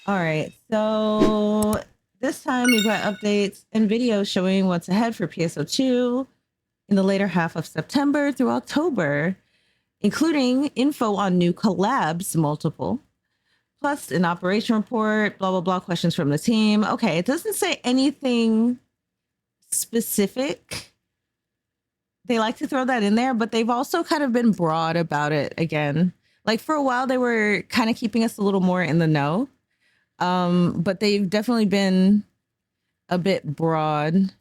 All right, so this time we've got updates and videos showing what's ahead for PSO2 in the later half of September through October, including info on new collabs, multiple, plus an operation report, blah, blah, blah, questions from the team. Okay, it doesn't say anything specific. They like to throw that in there, but they've also kind of been broad about it again. Like for a while, they were kind of keeping us a little more in the know. But they've definitely been a bit broad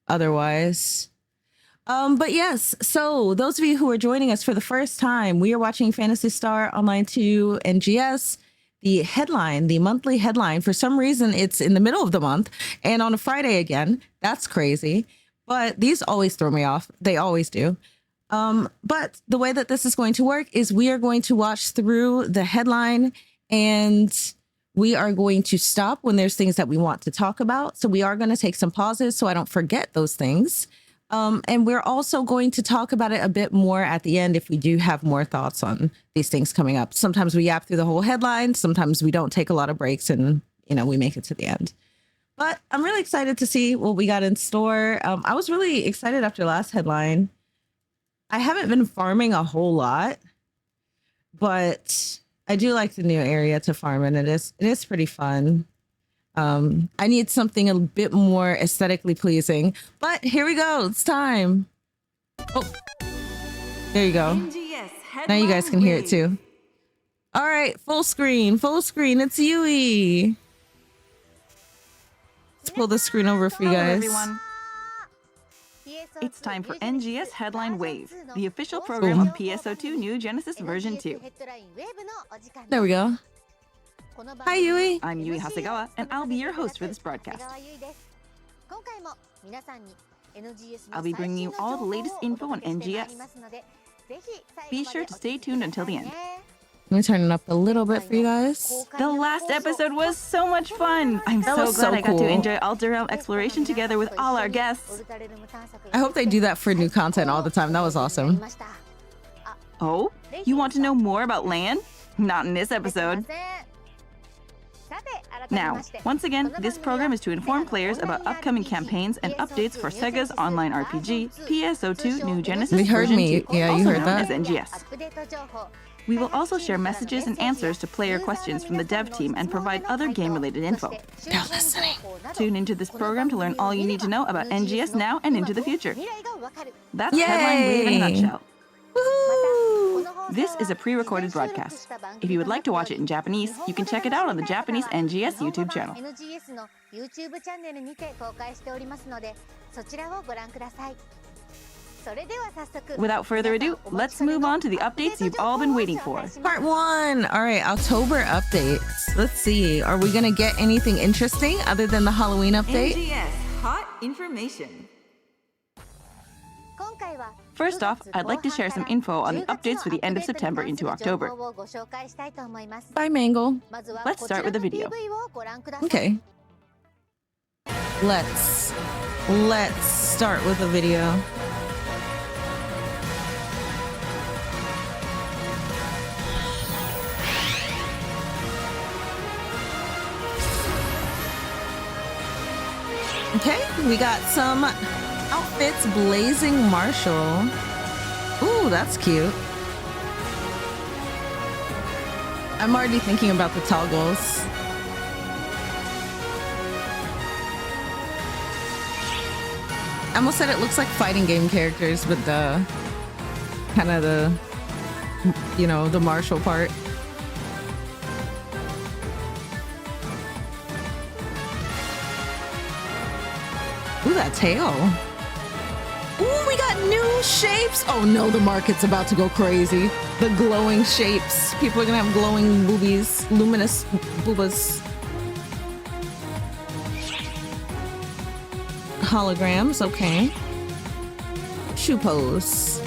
otherwise. But yes, so those of you who are joining us for the first time, we are watching Phantasy Star Online 2 NGS. The headline, the monthly headline, for some reason it's in the middle of the month and on a Friday again. That's crazy. But these always throw me off. They always do. But the way that this is going to work is we are going to watch through the headline and we are going to stop when there's things that we want to talk about. So we are going to take some pauses so I don't forget those things. And we're also going to talk about it a bit more at the end if we do have more thoughts on these things coming up. Sometimes we yap through the whole headline. Sometimes we don't take a lot of breaks and, we make it to the end. But I'm really excited to see what we got in store. I was really excited after last headline. I haven't been farming a whole lot, but I do like the new area to farm in. It is pretty fun. I need something a bit more aesthetically pleasing, but here we go. It's time. Oh, there you go. Now you guys can hear it too. All right, full screen. It's Yui. Let's pull the screen over for you guys. Hello, everyone. It's time for NGS Headline Wave, the official program of PSO2 New Genesis version 2. There we go. Hi, Yui. I'm Yui Hasegawa, and I'll be your host for this broadcast. I'll be bringing you all the latest info on NGS. Be sure to stay tuned until the end. Let me turn it up a little bit for you guys. The last episode was so much fun! I'm so glad I got to enjoy Alter Realm exploration together with all our guests. I hope they do that for new content all the time. That was awesome. Oh? You want to know more about land? Not in this episode. Now, once again, this program is to inform players about upcoming campaigns and updates for SEGA's online RPG, PSO2 New Genesis You heard version me. 2, Yeah, you also heard known that. as NGS. We will also share messages and answers to player questions from the dev team and provide other game-related info. They're listening. Tune into this program to learn all you need to know about NGS now and into the future. That's Yay! Headline Wave in a nutshell. Woohoo! This is a pre-recorded broadcast. If you would like to watch it in Japanese, you can check it out on the Japanese NGS YouTube channel. Without further ado, let's move on to the updates you've all been waiting for. Part 1. All right, October updates. Let's see. Are we going to get anything interesting other than the Halloween update? NGS Hot Information. First off, I'd like to share some info on the updates for the end of September into October. Bye, Mangle. Let's start with the video. Okay. Let's start with a video. Okay, we got some outfits. Blazing Marshall. Ooh, that's cute. I'm already thinking about the toggles. I almost said it looks like fighting game characters with the kind of the Marshall part. Ooh, that tail. Ooh, we got new shapes. Oh no, the market's about to go crazy. The glowing shapes. People are gonna have glowing boobies, luminous boobas. Holograms, okay. Shoe pose.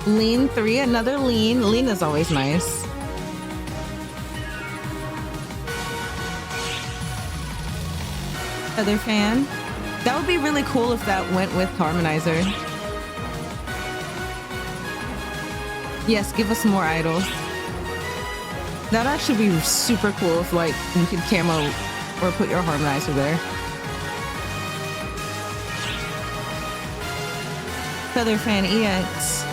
Lean 3, another lean. Lean is always nice. Feather fan. That would be really cool if that went with Harmonizer. Yes, give us more idols. That'd actually be super cool if like you could camo or put your harmonizer there. Feather Fan EX.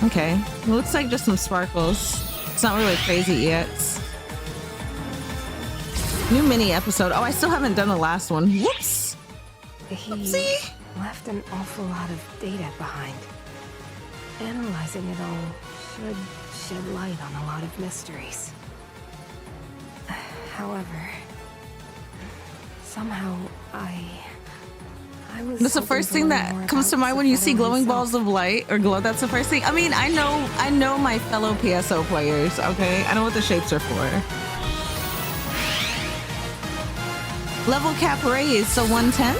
Okay, it looks like just some sparkles. It's not really crazy EX. New mini episode. Oh, I still haven't done the last one. Whoops. He left an awful lot of data behind. Analyzing it all should shed light on a lot of mysteries. However, somehow I was. That's the first thing that comes to mind when you see glowing balls of light or glow. That's the first thing. I mean, I know my fellow PSO players. Okay, I know what the shapes are for. Level cap raise, so 110.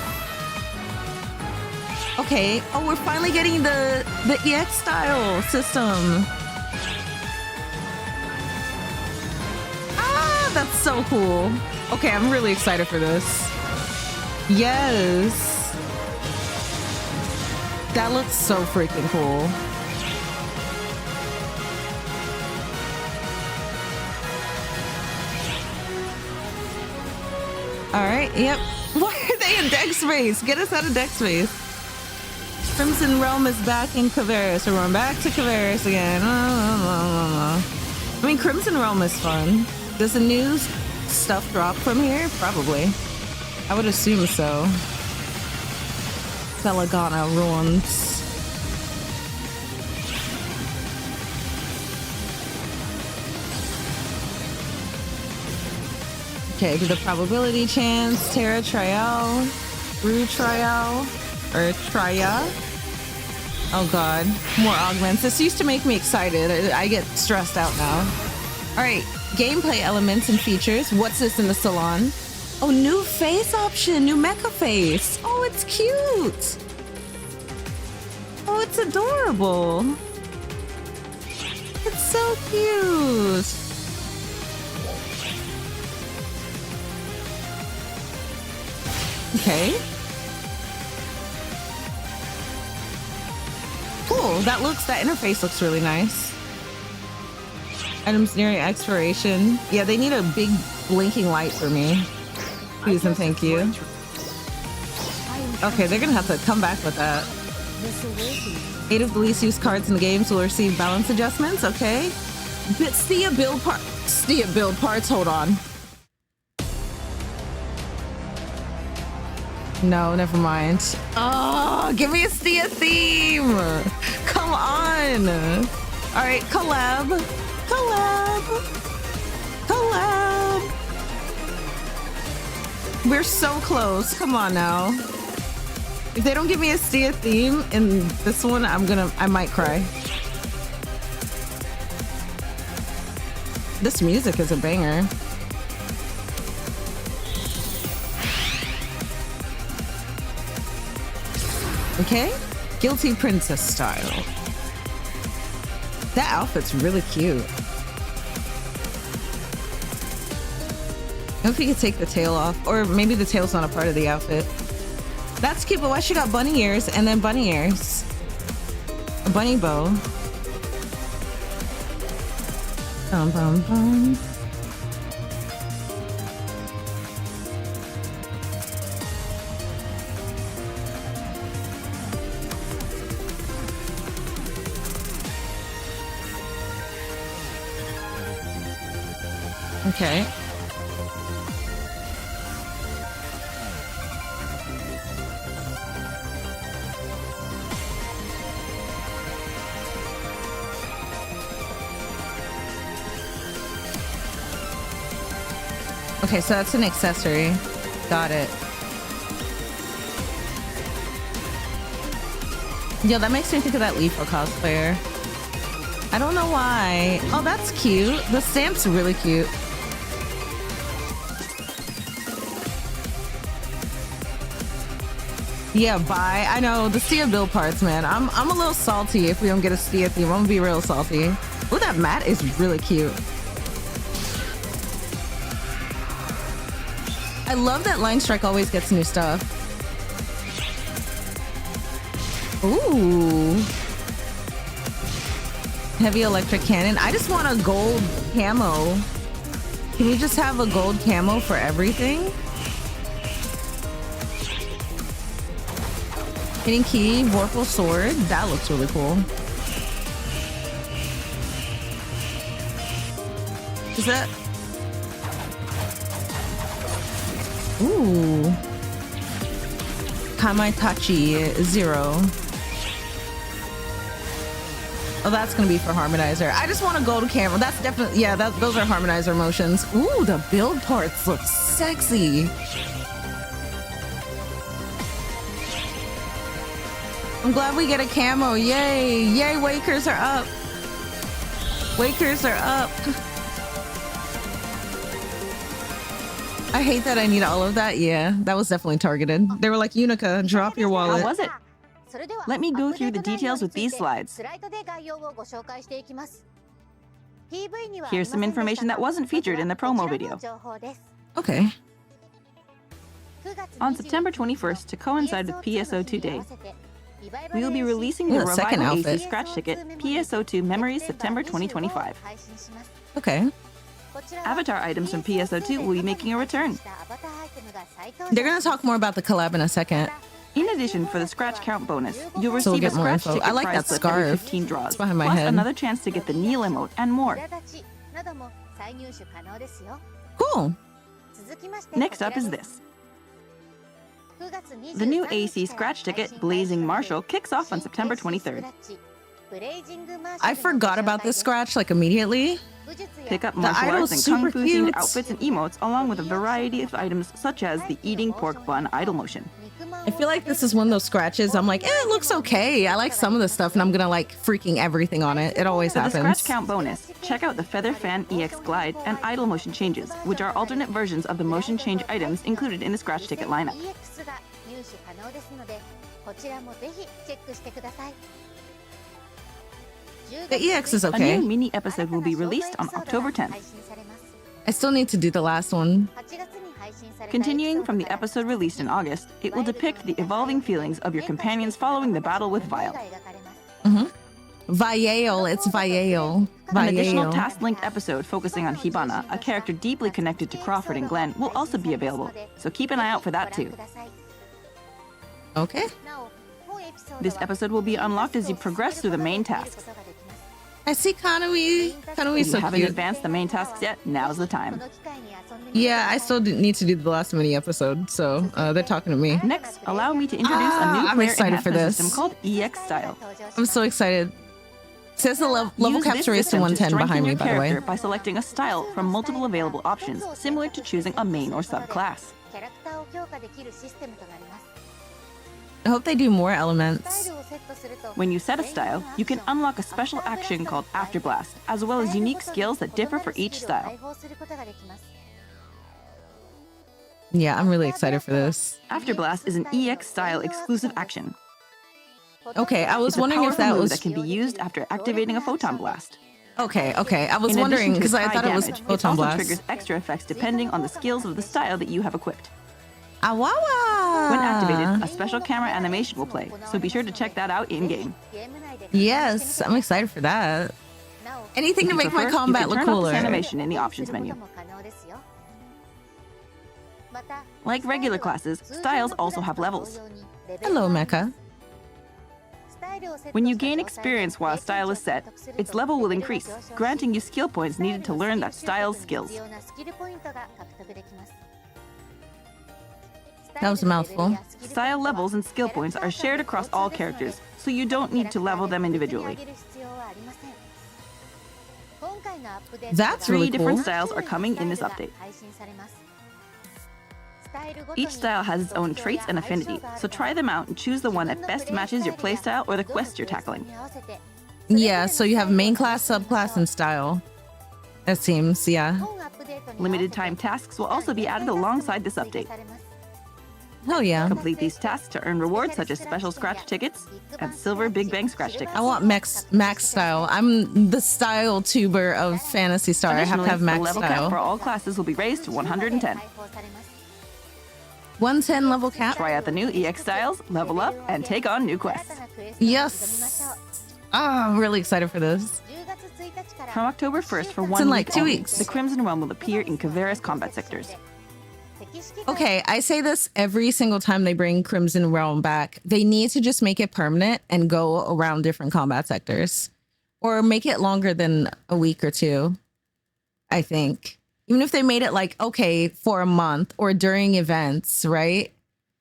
Okay. Oh, we're finally getting the EX style system. Ah, that's so cool. Okay, I'm really excited for this. Yes. That looks so freaking cool. All right, yep. Why are they in deck space? Get us out of deck space. Crimson Realm is back in Caveris. So we're back to Caveris again. I mean, Crimson Realm is fun. Does the new stuff drop from here? Probably. I would assume so. Felagana ruins. Okay, do the probability chance, Terra Trial, Rue Trial, or Tria. Oh god, more augments. This used to make me excited. I get stressed out now. All right, gameplay elements and features. What's this in the salon? Oh, new face option, new mecha face. Oh, it's cute. Oh, it's adorable. It's so cute. Okay. Cool. That interface looks really nice. Items nearing expiration. Yeah, they need a big blinking light for me. Please and thank you. Okay, they're gonna have to come back with that. 8 of the least used cards in the games will receive balance adjustments. Okay. But Stia build parts. Hold on. No, never mind. Oh, give me a Stia theme. Come on. All right, collab. We're so close. Come on now. If they don't give me a Stia theme in this one, I might cry. This music is a banger. Okay, Guilty Princess style. That outfit's really cute. I hope you could take the tail off, or maybe the tail's not a part of the outfit. That's cute, but why she got bunny ears and then bunny ears? A bunny bow. Bum bum bum. Okay. Okay, so that's an accessory. Got it. Yo, that makes me think of that Leafo cosplayer. I don't know why. Oh, that's cute. The stamp's really cute. Yeah, bye. I know, the Stia build parts, man. I'm a little salty if we don't get a Stia theme. I'm gonna be real salty. Oh, that mat is really cute. I love that Line Strike always gets new stuff. Ooh. Heavy electric cannon. I just want a gold camo. Can we just have a gold camo for everything? Hidden key, Vorpal sword. That looks really cool. Is that? Ooh. Kamaitachi 0. Oh, that's gonna be for harmonizer. I just want a gold camera. That's definitely, yeah, those are harmonizer motions. Ooh, the build parts look sexy. I'm glad we get a camo. Yay. Yay, Wakers are up. Wakers are up. I hate that I need all of that. Yeah, that was definitely targeted. They were like, Unica, drop your wallet. How was it? Let me go through the details with these slides. Here's some information that wasn't featured in the promo video. Okay. On September 21st, to coincide with PSO2 Day, we will be releasing the Ooh, a second Revival AC outfit. scratch ticket PSO2 Memories September 2025. Okay. Avatar items from PSO2 will be making a return. They're gonna talk more about the collab in a second. In addition, for the scratch count bonus, you'll So we'll receive get a more scratch info. ticket I like prize that slip every scarf. 15 draws, It's behind my plus head. another chance to get the Neil emote and more. Cool. Next up is this. The new AC scratch ticket, Blazing Marshall, kicks off on September 23rd. I forgot about this scratch like immediately. Pick up The martial idol's arts and kung super fu cute. themed outfits and emotes, along with a variety of items such as the eating pork bun idol motion. I feel like this is one of those scratches. I'm like, it looks okay. I like some of the stuff, and I'm gonna like freaking everything on it. It always For the happens. scratch count bonus, check out the Feather Fan EX Glide and idle motion changes, which are alternate versions of the motion change items included in the scratch ticket lineup. The EX is A okay. new mini episode will be released on October 10th. I still need to do the last one. Continuing from the episode released in August, it will depict the evolving feelings of your companions following the battle with Vile. Viale, it's Viale. An additional Viale. task-linked episode focusing on Hibana, a character deeply connected to Crawford and Glenn, will also be available, so keep an eye out for that too. Okay. This episode will be unlocked as you progress through the main tasks. I see Kanui. Kanui's If you so haven't cute. advanced the main tasks yet, now's the time. Yeah, I still need to do the last mini episode, so they're talking to me. Next, allow me to introduce a new I'm player excited for enhancement this. system called EX Style. I'm so excited. Says the level Use caps this raised to system 110 strengthen behind me, your by the way. character by selecting a style from multiple available options, similar to choosing a main or subclass. I hope they do more elements. When you set a style, you can unlock a special action called After Blast, as well as unique skills that differ for each style. Yeah, I'm really excited for this. After Blast is an EX style exclusive action. Okay, I was It's a wondering if powerful that move was that can be used after activating a photon blast. okay. I was In wondering addition to because its I high thought it was damage, it photon also blast. triggers extra effects depending on the skills of the style that you have equipped. Awawa! When activated, a special camera animation will play, so be sure to check that out in-game. Yes, I'm excited for that. Anything If to you make my prefer, combat you can look turn off cooler. this animation in the options menu. Like regular classes, styles also have levels. Hello, Mecha. When you gain experience while a style is set, its level will increase, granting you skill points needed to learn that style's skills. That was a mouthful. Style levels and skill points are shared across all characters, so you don't need to level them individually. That's Three really different cool. styles are coming in this update. Each style has its own traits and affinity, so try them out and choose the one that best matches your playstyle or the quest you're tackling. Yeah, so you have main class, subclass, and style. It seems, yeah. Limited time tasks will also be added alongside this update. Hell yeah. Complete these tasks to earn rewards such as special scratch tickets and silver Big Bang scratch tickets. I want max style. I'm the style tuber of Phantasy Star. I have to have Additionally, max the level cap for style. all classes will be raised to 110. 110 level cap. Try out the new EX styles, level up, and take on new quests. Yes. Ah, I'm really excited for this. From October 1st for It's 1 in week like 2 only, weeks. the Crimson Realm will appear in Kavera's combat sectors. Okay, I say this every single time they bring Crimson Realm back. They need to just make it permanent and go around different combat sectors. Or make it longer than a week or two, I think. Even if they made it like, okay, for a month or during events, right?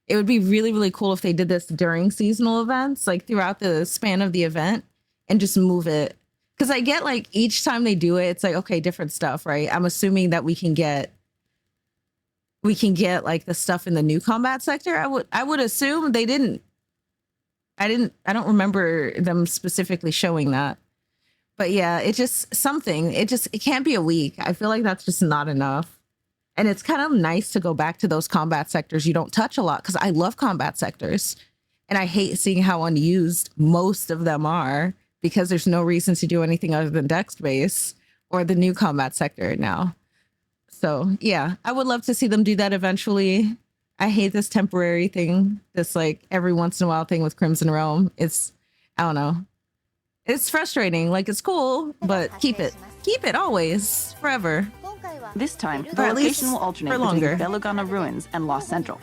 It would be really, really cool if they did this during seasonal events, like throughout the span of the event, and just move it. Because I get like each time they do it, it's like, okay, different stuff, right? I'm assuming that we can get like the stuff in the new combat sector. I would assume they didn't. I don't remember them specifically showing that. But yeah, it just something. It can't be a week. I feel like that's just not enough. And it's kind of nice to go back to those combat sectors you don't touch a lot, because I love combat sectors. And I hate seeing how unused most of them are, because there's no reason to do anything other than Dex base or the new combat sector now. So yeah, I would love to see them do that eventually. I hate this temporary thing, this like every once in a while thing with Crimson Realm. I don't know. It's frustrating. Like, it's cool, but keep it always, forever. This time, Or the at least location will alternate for between longer. Belugana Ruins and Lost Central.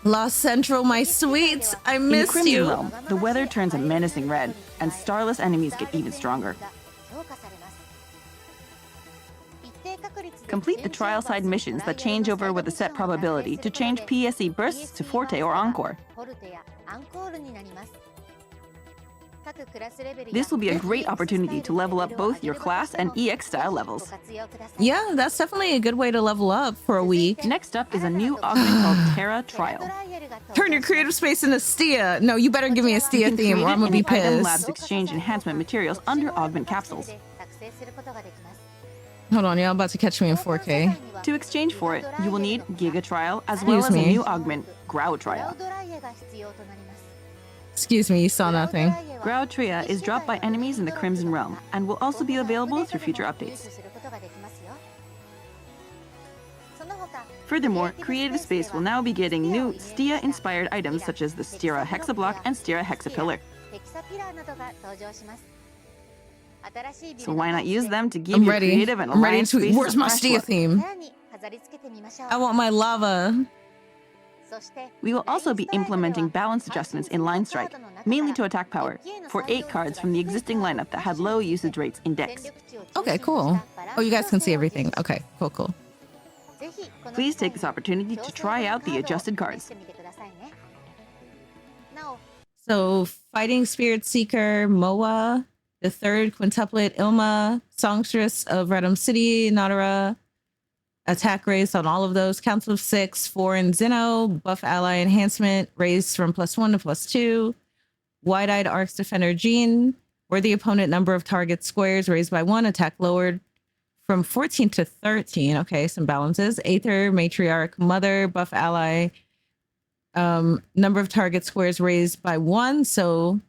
Lost Central, my sweets, I In miss Crimson you. Realm, the weather turns a menacing red, and starless enemies get even stronger. Complete the trial side missions that change over with a set probability to change PSE bursts to Forte or Encore. This will be a great opportunity to level up both your class and EX style levels. Yeah, that's definitely a good way to level up for a week. Next up is a new augment called Terra Trial. Turn your creative space into Stia. No, you better give me a You Stia can theme create or it I'm gonna in be the Item Labs pissed. exchange enhancement materials under augment capsules. Hold on, y'all about to catch me in 4K. To exchange for it, you will need Giga Trial as well as a new augment, Grau Trial. Excuse me, you saw nothing. Grau Tria is dropped by enemies in the Crimson Realm and will also be available through future updates. Furthermore, Creative Space will now be getting new Stia-inspired items such as the Stira Hexablock and Stira Hexapillar. So why not use them to give I'm your ready. creative and I'm ready Alliance to. spaces Where's a my fresh Stia look? theme? I want my lava. We will also be implementing balance adjustments in Line Strike, mainly to attack power, for 8 cards from the existing lineup that had low usage rates in Dex. Okay, cool. Oh, you guys can see everything. Okay, cool. Please take this opportunity to try out the adjusted cards. So, Fighting Spirit Seeker, Moa, the third quintuplet, Ilma, Songstress of Redum City, Natara, attack raised on all of those, Council of 6, 4 in Zeno, buff ally enhancement raised from +1 to +2, Wide-Eyed Arcs Defender Jean, where the opponent number of target squares raised by 1, attack lowered from 14 to 13. Okay, some balances. Aether, Matriarch, Mother, buff ally, number of target squares raised by 1, so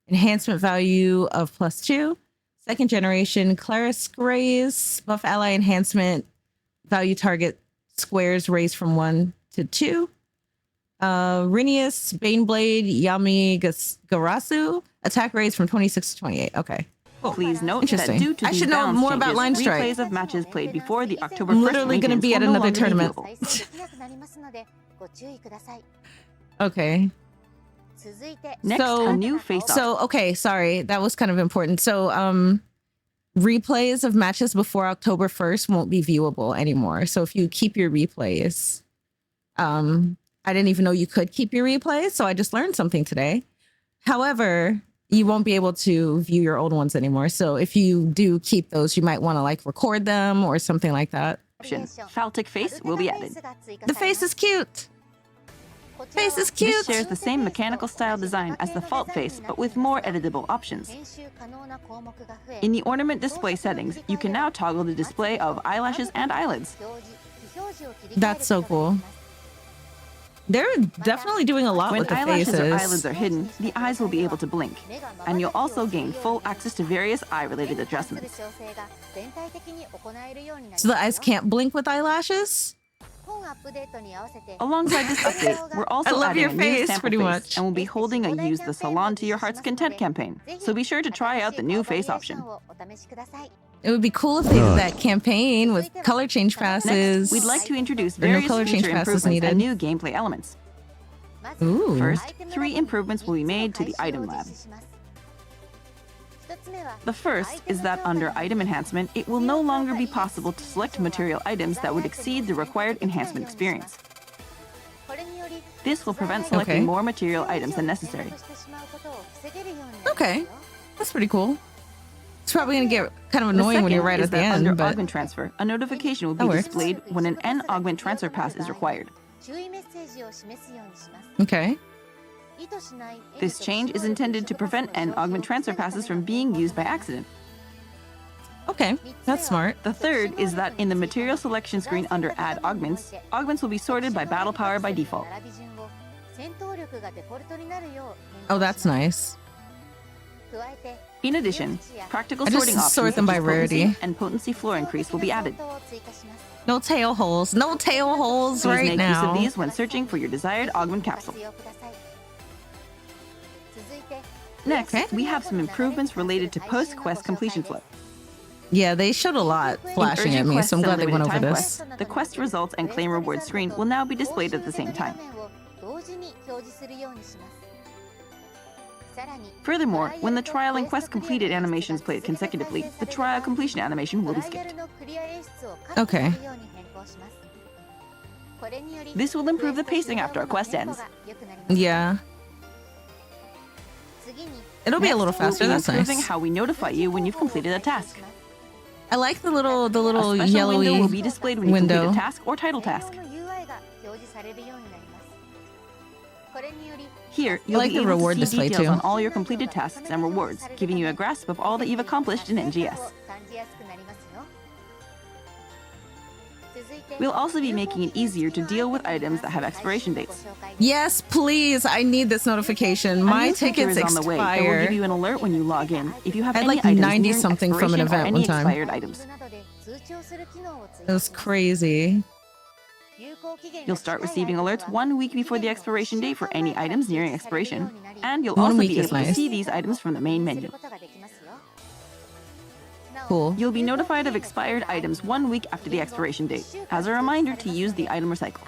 enhancement value of +2. Second generation, Claris Grace, buff ally enhancement, value target squares raised from 1 to 2. Rinius, Baneblade, Yami Garasu, attack raised from 26 to 28. Okay. Cool. Please note that Interesting. due to I these should know balance more about changes, Line Strike. replays of matches played before the October I'm 1st literally going to maintenance be at will no another longer be tournament. viewable. Okay. Next, So- a new face-off. So, okay, sorry. That was kind of important. So, replays of matches before October 1st won't be viewable anymore. So if you keep your replays, I didn't even know you could keep your replays. So I just learned something today. However, you won't be able to view your old ones anymore. So if you do keep those, you might want to like record them or something like that. Faltic face will be added. The face is cute. Face is cute. This shares the same mechanical style design as the Fault face, but with more editable options. In the ornament display settings, you can now toggle the display of eyelashes and eyelids. That's so cool. They're definitely doing a lot When with the eyelashes faces. or eyelids are hidden, the eyes will be able to blink, and you'll also gain full access to various eye-related adjustments. So the eyes can't blink with eyelashes? Alongside this update, we're also love adding your a new face, sample pretty face, much. and we'll be holding a Use the Salon to Your Heart's Content campaign. So be sure to try out the new face option. It would be cool if they did that campaign with color change passes. Next, we'd like to introduce no various color change feature passes improvements and needed. new gameplay elements. Ooh. First, 3 improvements will be made to the item lab. The first is that under item enhancement, it will no longer be possible to select material items that would exceed the required enhancement experience. This will prevent selecting more material items than necessary. Okay, that's pretty cool. It's probably gonna get kind of The annoying when you're second right is at the that end, under but augment transfer, a notification will be that works. displayed when an N augment transfer pass is required. okay. This change is intended to prevent N augment transfer passes from being used by accident. Okay, that's smart. The third is that in the material selection screen under Add Augments, augments will be sorted by battle power by default. Oh, that's nice. In addition, practical I just sorting options sort them such by as potency rarity. and potency floor increase will be added. No tail holes. No tail holes Please right make now. use of these when searching for your desired augment capsule. Next, we have some improvements related to post-quest completion flow. Yeah, they showed a lot flashing In at urgent me, quests so I'm and glad they went limited over time this. quests, the quest results and claim rewards screen will now be displayed at the same time. Furthermore, when the trial and quest completed animations played consecutively, the trial completion animation will be skipped. Okay. This will improve the pacing after a quest ends. Yeah. It'll be a little faster. We'll be That's improving nice. how we notify you when you've completed a task. I like the little A special yellowy window will be displayed when you window. complete a task or title task. Here, you'll like be the able reward to see display, details too. on all your completed tasks and rewards, giving you a grasp of all that you've accomplished in NGS. We'll also be making it easier to deal with items that have expiration dates. Yes, please. I need this notification. A My new feature tickets is on the way that will expire. give you an alert when you log in if you have I had any like items 90 nearing something from an expiration or event any one time. expired items. It was crazy. You'll start receiving alerts 1 week before the expiration date for any items nearing expiration, and you'll 1 also week be is able to nice. see these items from the main menu. Cool. You'll be notified of expired items 1 week after the expiration date, as a reminder to use the item recycle.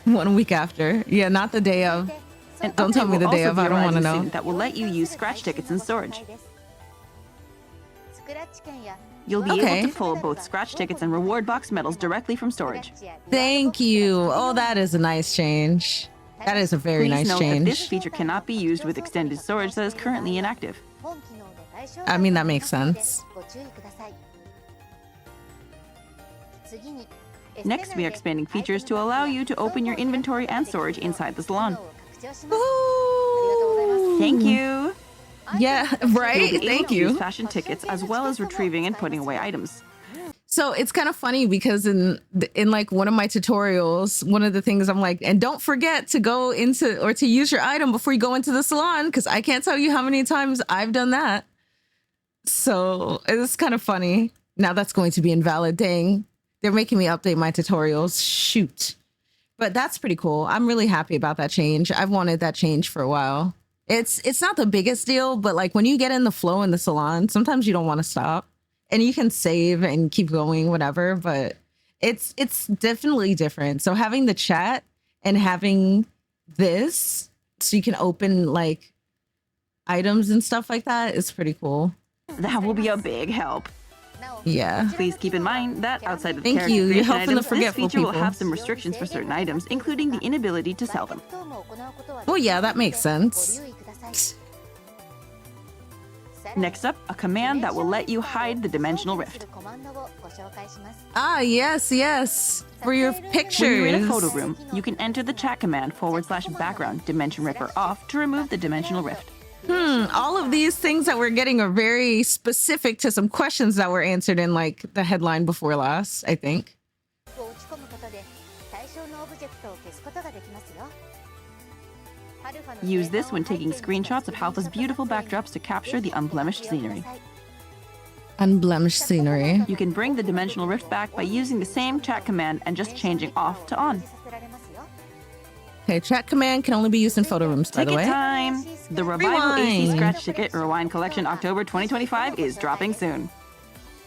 1 week after. Yeah, not the day of. An Don't tell update me the will day also of. be I don't want to arriving know. soon that will let you use scratch tickets in storage. You'll be Okay. able to pull both scratch tickets and reward box medals directly from storage. Thank you. Oh, that is a nice change. That is a very Please nice note that this change. feature cannot be used with extended storage that is currently inactive. I mean, that makes sense. Next, we are expanding features to allow you to open your inventory and storage inside the salon. Ooh. Thank you! Yeah, You'll right? be able Thank to use you. fashion tickets as well as retrieving and putting away items. So it's kind of funny because in like one of my tutorials, one of the things I'm like, and don't forget to go into or to use your item before you go into the salon, because I can't tell you how many times I've done that. So it's kind of funny. Now that's going to be invalid. Dang, they're making me update my tutorials. Shoot. But that's pretty cool. I'm really happy about that change. I've wanted that change for a while. It's not the biggest deal, but like when you get in the flow in the salon, sometimes you don't want to stop. And you can save and keep going, whatever, but it's definitely different. So having the chat and having this so you can open like items and stuff like that is pretty cool. That will be a big help. Yeah. Please keep in mind that outside of the Thank character you. You're creation helping the items, forgetful this feature will people. have some restrictions for certain items, including the inability to sell them. Well, yeah, that makes sense. Next up, a command that will let you hide the dimensional rift. Ah, yes, yes. For your pictures. When you're in a photo room, you can enter the chat command /background dimension ripper off to remove the dimensional rift. All of these things that we're getting are very specific to some questions that were answered in like the headline before last, I think. Use this when taking screenshots of Halfa's beautiful backdrops to capture the unblemished scenery. Unblemished scenery. You can bring the dimensional rift back by using the same chat command and just changing off to on. Okay, chat command can only be used in photo rooms, by the Ticket way. time! The Revival AC Rewind. Scratch Ticket Rewind Collection October 2025 is dropping soon.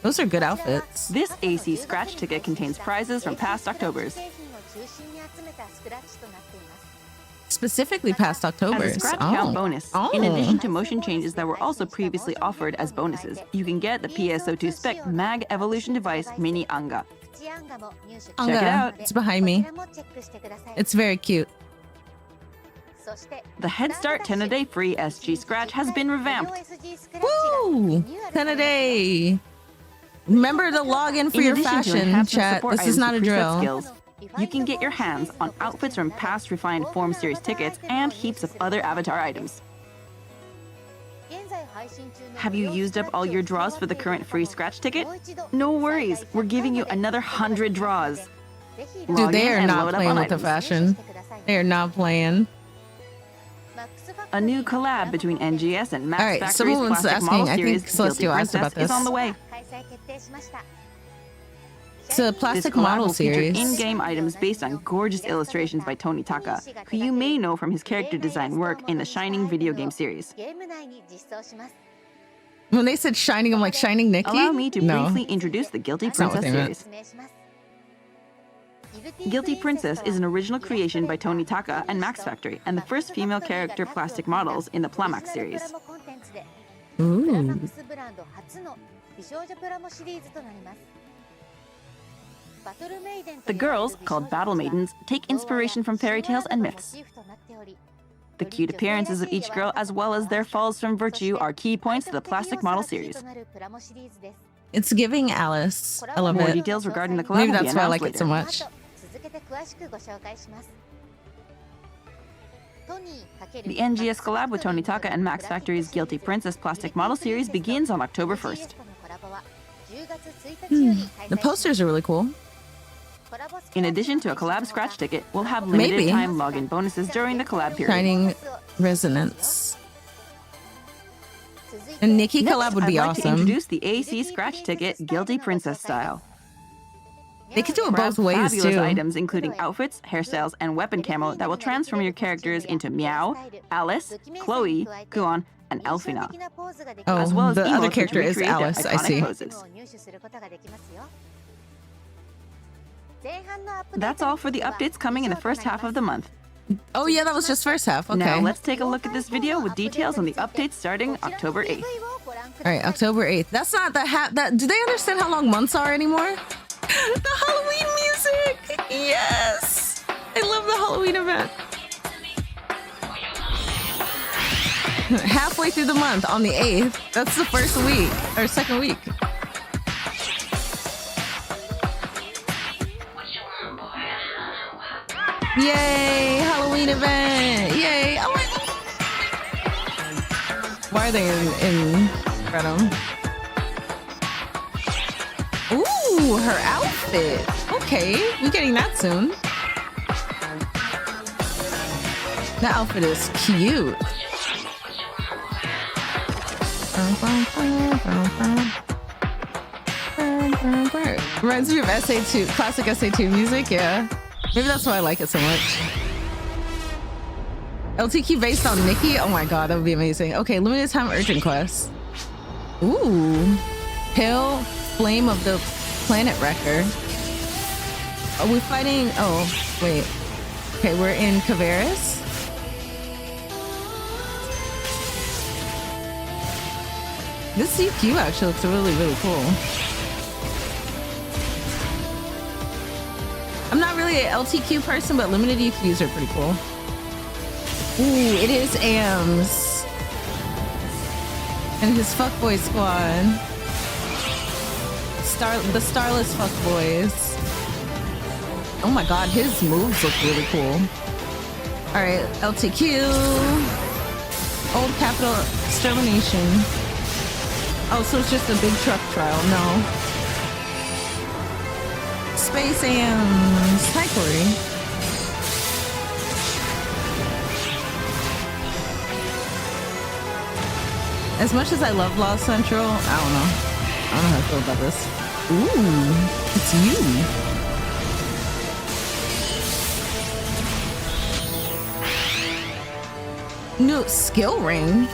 Those are good outfits. This AC Scratch Ticket contains prizes from past Octobers. Specifically past As October's. a scratch count bonus, Oh. in addition to motion changes that were also previously offered as bonuses, you can get the PSO2 Spec Mag Evolution Device Mini Anga. Check it out. It's behind me. It's very cute. The Head Start 10-a-day free SG Scratch has been revamped. Woo! 10 a day. Remember to log in for In your addition to fashion, enhanced chat. support This is items not a with preset drill. skills, you can get your hands on outfits from past refined Form Series tickets and heaps of other avatar items. Have you used up all your draws for the current free scratch ticket? No worries, we're giving you another 100 draws. Dude, Log they in are and not load up playing on with the items. fashion. They are not playing. A new collab between NGS and Max All right, Factory's someone was Plastic asking, Model I Series think Celestial Guilty asked about Princess is on this. the way. It's a This plastic collab model will feature series. in-game items based on gorgeous illustrations by Tony Taka, who you may know from his character design work in the Shining video game series. When they said shining, I'm like, shining Nikki? Allow me to No. briefly introduce the Guilty That's not what Princess they meant. series. Guilty Princess is an original creation by Tony Taka and Max Factory, and the first female character plastic models in the Plamax series. Ooh. The girls, called Battle Maidens, take inspiration from fairy tales and myths. The cute appearances of each girl, as well as their falls from virtue, are key points to the plastic model series. It's giving Alice. I love More it. details regarding the collab Maybe will be that's why I announced like it so later. much. The NGS collab with Tony Taka and Max Factory's Guilty Princess plastic model series begins on October 1st. The posters are really cool. In addition to a collab scratch ticket, we'll have limited Maybe. time login bonuses during the collab period. Shining Resonance. And Nikki Next, collab would I'd be like to awesome. introduce the AC scratch ticket Guilty Princess style. They could do it Grab both ways fabulous too. items including outfits, hairstyles, and weapon camo that will transform your characters into Meow, Alice, Chloe, Guon, and Elfina, Oh, as well as the emotes other which character is recreate their Alice. I iconic see. poses. That's all for the updates coming in the first half of the month. Oh yeah, that was just first half. Okay. Now let's take a look at this video with details on the updates starting October 8th. All right, October 8th. That's not the that. Do they understand how long months are anymore? The Halloween music. Yes. I love the Halloween event. Halfway through the month on the 8th. That's the first week or second week. Yay, Halloween event. Yay. Oh my God. Why are they in Redum? Ooh, her outfit. Okay, we're getting that soon. That outfit is cute. Reminds me of SA2, classic SA2 music, yeah. Maybe that's why I like it so much. LTQ based on Nikki? Oh my god, that would be amazing. Okay, limited time urgent quest. Ooh. Pale Flame of the Planet Wrecker. Are we fighting? Oh, wait. Okay, we're in Kavaris. This CQ actually looks really, really cool. I'm not really an LTQ person, but limited EQs are pretty cool. Ooh, it is AMS. And his fuckboy squad. The Starless fuckboys. Oh my god, his moves look really cool. Alright, LTQ. Old Capital Extermination. Oh, so it's just a big truck trial. No. Space AMs. Hi, Corey. As much as I love Lost Central, I don't know. I don't know how I feel about this. Ooh, it's you. No skill ring.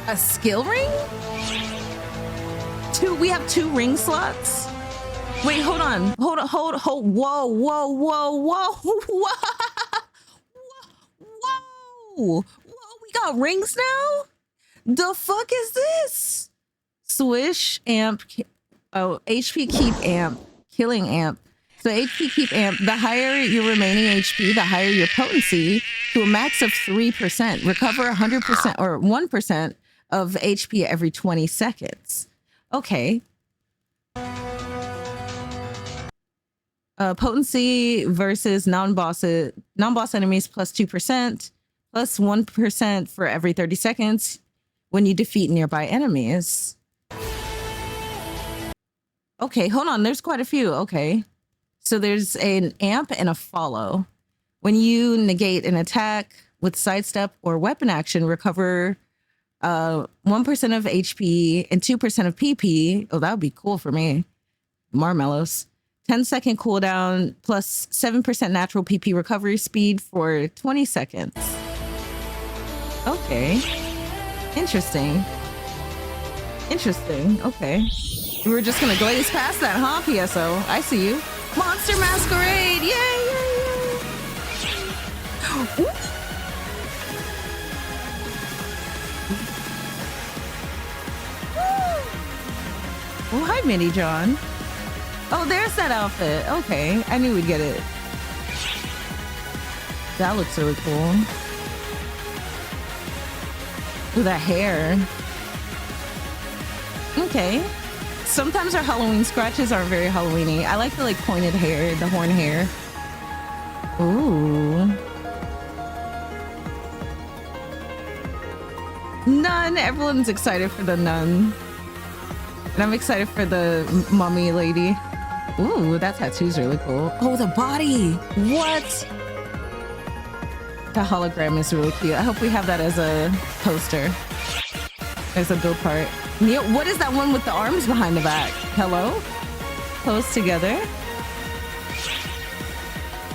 A skill ring? We have 2 ring slots. Wait, hold on. Hold. Whoa. Whoa. We got rings now? The fuck is this? Swish, amp, HP keep amp, killing amp. So HP keep amp, the higher your remaining HP, the higher your potency to a max of 3%. Recover 100% or 1% of HP every 20 seconds. Okay. Potency versus non-boss enemies plus 2%, plus 1% for every 30 seconds when you defeat nearby enemies. Okay, hold on. There's quite a few. Okay. So there's an amp and a follow. When you negate an attack with sidestep or weapon action, recover 1% of HP and 2% of PP. Oh, that would be cool for me. Marshmallows. 10-second cooldown plus 7% natural PP recovery speed for 20 seconds. Okay. Interesting. Okay. We're just gonna glaze past that, huh, PSO? I see you. Monster Masquerade! Yay! Oh, hi, Mini John. Oh, there's that outfit. Okay, I knew we'd get it. That looks really cool. Ooh, that hair. Okay. Sometimes our Halloween scratches aren't very Halloweeny. I like the like pointed hair, the horn hair. Ooh. Nun. Everyone's excited for the nun. And I'm excited for the mummy lady. Ooh, that tattoo's really cool. Oh, the body. What? The hologram is really cute. I hope we have that as a poster. As a build part. Neil, what is that one with the arms behind the back? Hello? Close together.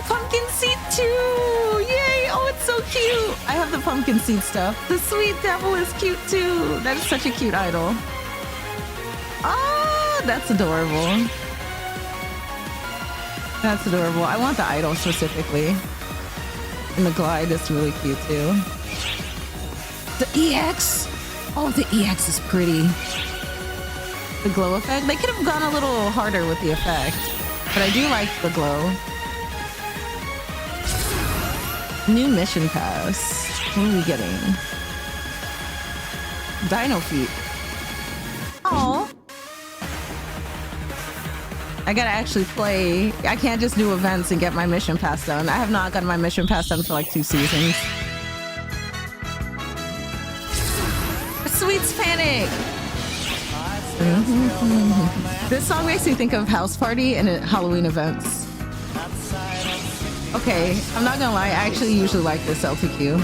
Pumpkin seed too! Yay! Oh, it's so cute! I have the pumpkin seed stuff. The sweet devil is cute too. That is such a cute idol. Oh, that's adorable. That's adorable. I want the idol specifically. And the glide is really cute too. The EX! Oh, the EX is pretty. The glow effect. They could have gone a little harder with the effect. But I do like the glow. New mission pass. What are we getting? Dino feet. Oh. I gotta actually play. I can't just do events and get my mission pass done. I have not gotten my mission pass done for like 2 seasons. Sweets Panic! This song makes me think of House Party and Halloween events. Okay, I'm not gonna lie, I actually usually like this LTQ.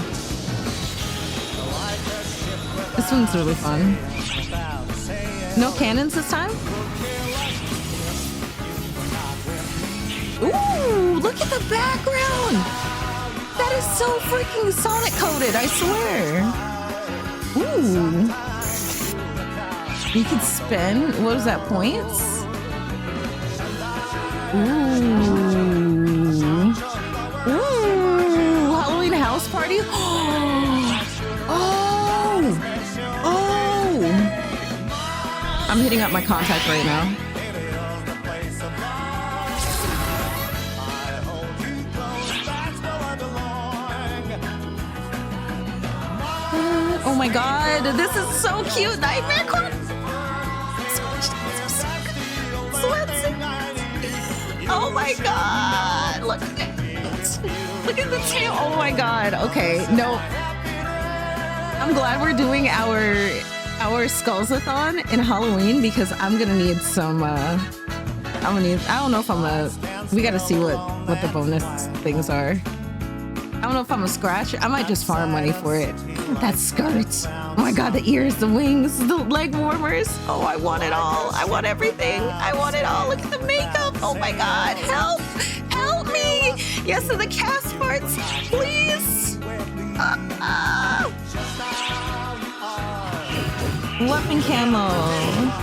This one's really fun. No cannons this time? Ooh, look at the background! That is so freaking Sonic coded, I swear. Ooh. You could spend, what was that, points? Ooh. Ooh, Halloween house party? Oh! I'm hitting up my contact right now. Oh my god, this is so cute! Nightmare Corp! Oh my god! Look at it! Look at the tail! Oh my god! Okay, no. I'm glad we're doing our Skullsathon in Halloween because I'm gonna need some. I don't know if I'm we gotta see what the bonus things are. don't know if I'm gonna scratch. I might just farm money for it. That skirt. Oh my god, the ears, the wings, the leg warmers. Oh, I want it all. I want everything. I want it all. Look at the makeup. Oh my god, help! Help me! Yes, to the cast parts, please. Weapon camo.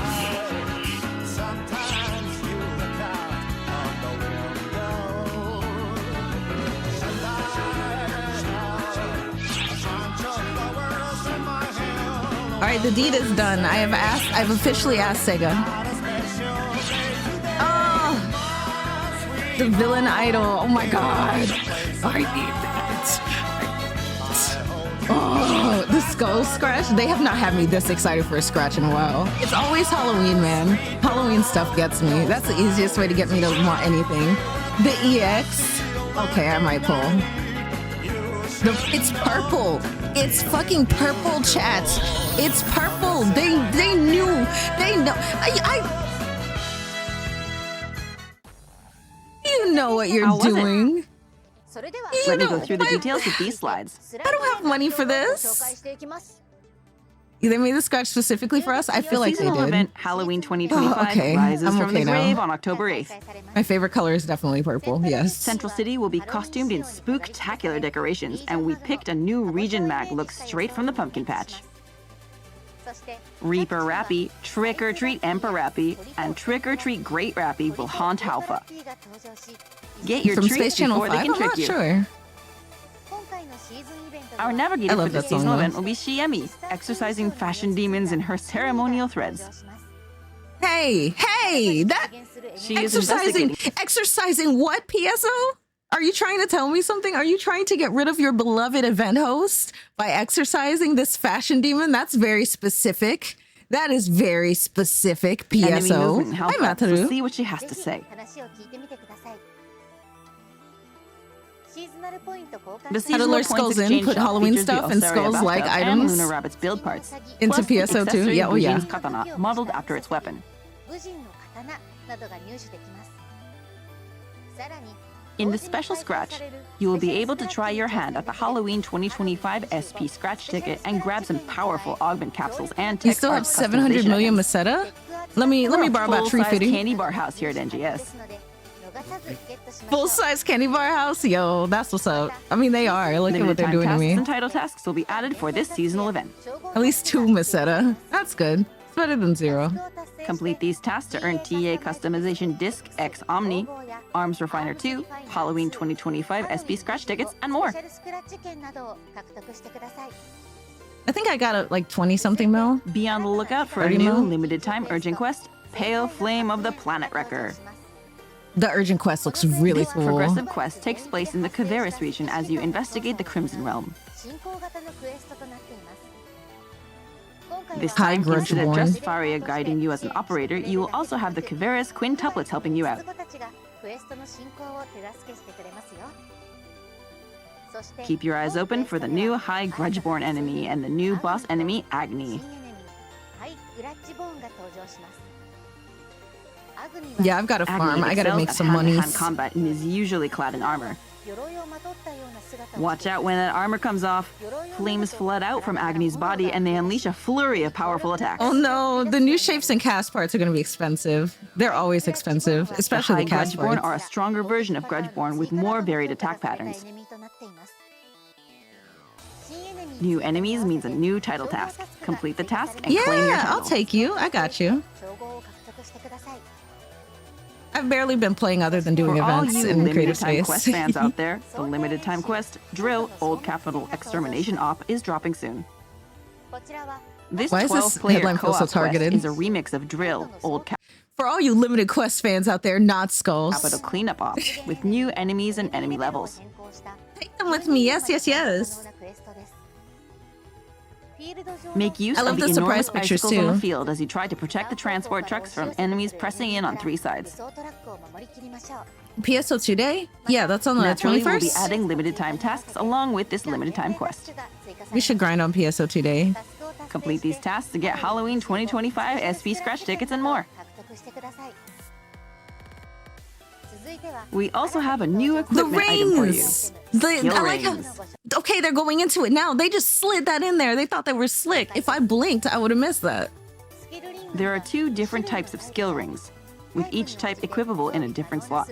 All right, the deed is done. I've officially asked SEGA. Oh, the villain idol. Oh my god. I need that. Oh, the skull scratch. They have not had me this excited for a scratch in a while. It's always Halloween, man. Halloween stuff gets me. That's the easiest way to get me to want anything. The EX. Okay, I might pull. It's purple. It's fucking purple, chat. It's purple. They knew. They know. You know what you're doing. Let me go through the details of these slides. I don't have money for this. They made the scratch specifically for us? I feel like they Seasonal did. event Halloween 2025 okay. rises I'm from okay the grave now. on October 8th. My favorite color is definitely purple, yes. Central City will be costumed in spooktacular decorations, and we picked a new region mag look straight from the pumpkin patch. Reaper Rappy, Trick or Treat Emperor Rappy, and Trick or Treat Great Rappy will haunt Alpha. Get your From treats Space Channel before 5? they can I'm trick not you. sure. Our I navigator love for the that song, seasonal though. event will be Shiemi, exercising fashion demons in her ceremonial threads. Hey, that She is investigating. exercising what, PSO? Are you trying to tell me something? Are you trying to get rid of your beloved event host by exercising this fashion demon? That's very specific. That is very specific, Enemy PSO. movement help Hi, us, so Mataru. see what she has to say. The seasonal lure points skulls in, exchange put shop Halloween features the stuff and Osaria skulls like bathtub and items Luna Rabbit's build parts. into plus the PSO2? accessory Yeah, oh yeah. Bujin's katana, modeled after its weapon. In the special scratch, you will be able to try your hand at the Halloween 2025 SP scratch ticket and grab some powerful augment capsules and You text still have arts 700 customization million items. Masetta? Let me borrow about Full-size 350. candy bar house here at NGS. Full-size candy bar house? Yo, that's what's up. I mean, they are. Look at what Limited they're time doing to tasks me. and title tasks will be added for this seasonal event. At least 2 Masetta. That's good. It's better than 0. Complete these tasks to earn TA Customization Disc X Omni, Arms Refiner 2, Halloween 2025 SP scratch tickets, and more. I think I got like 20-something mil. Be on the lookout for a 30 new mil? limited time urgent quest, Pale Flame of the Planet Wrecker. The urgent quest looks really This cool. progressive quest takes place in the Caveris region as you investigate the Crimson Realm. This Hi, time, instead of Grudgeborn. just Faria guiding you as an operator, you will also have the Caveris quintuplets helping you out. Keep your eyes open for the new High Grudgeborn enemy and the new boss enemy, Agni. Yeah, I've got to farm. Agni I gotta excels make at some hand-to-hand monies. combat and is usually clad in armor. Watch out when that armor comes off. Flames flood out from Agni's body and they unleash a flurry of powerful attacks. Oh no, the new shapes and cast parts are gonna be expensive. They're always expensive, especially the High cast Grudgeborn parts. are a stronger version of Grudgeborn with more varied attack patterns. New enemies means a new title task. Complete the task and claim your Yeah, title. I'll take you. I got you. I've barely been playing other than doing For all events you in limited creative time space. quest fans out there, the limited time quest Drill Old Capital Extermination Op is dropping soon. This Why is this 12-player headline feel co-op so quest targeted? is a remix of Drill Old For all you limited quest fans out there, not skulls. Capital Cleanup Op with new enemies and enemy levels. Take them with me. Yes, yes, yes. Make use I love of the the surprise enormous pictures, icicles on the too. field as you try to protect the transport trucks from enemies pressing in on 3 sides. PSO2 day? Yeah, that's on the Naturally, we'll be 21st. adding limited time tasks along with this limited time quest. We should grind on PSO2 day. Complete these tasks to get Halloween 2025 SP scratch tickets and more. We also have a new The equipment item for you. rings! Skill like how, rings. okay, they're going into it now. They just slid that in there. They thought they were slick. If I blinked, I would have missed that. There are 2 different types of skill rings, with each type equipable in a different slot.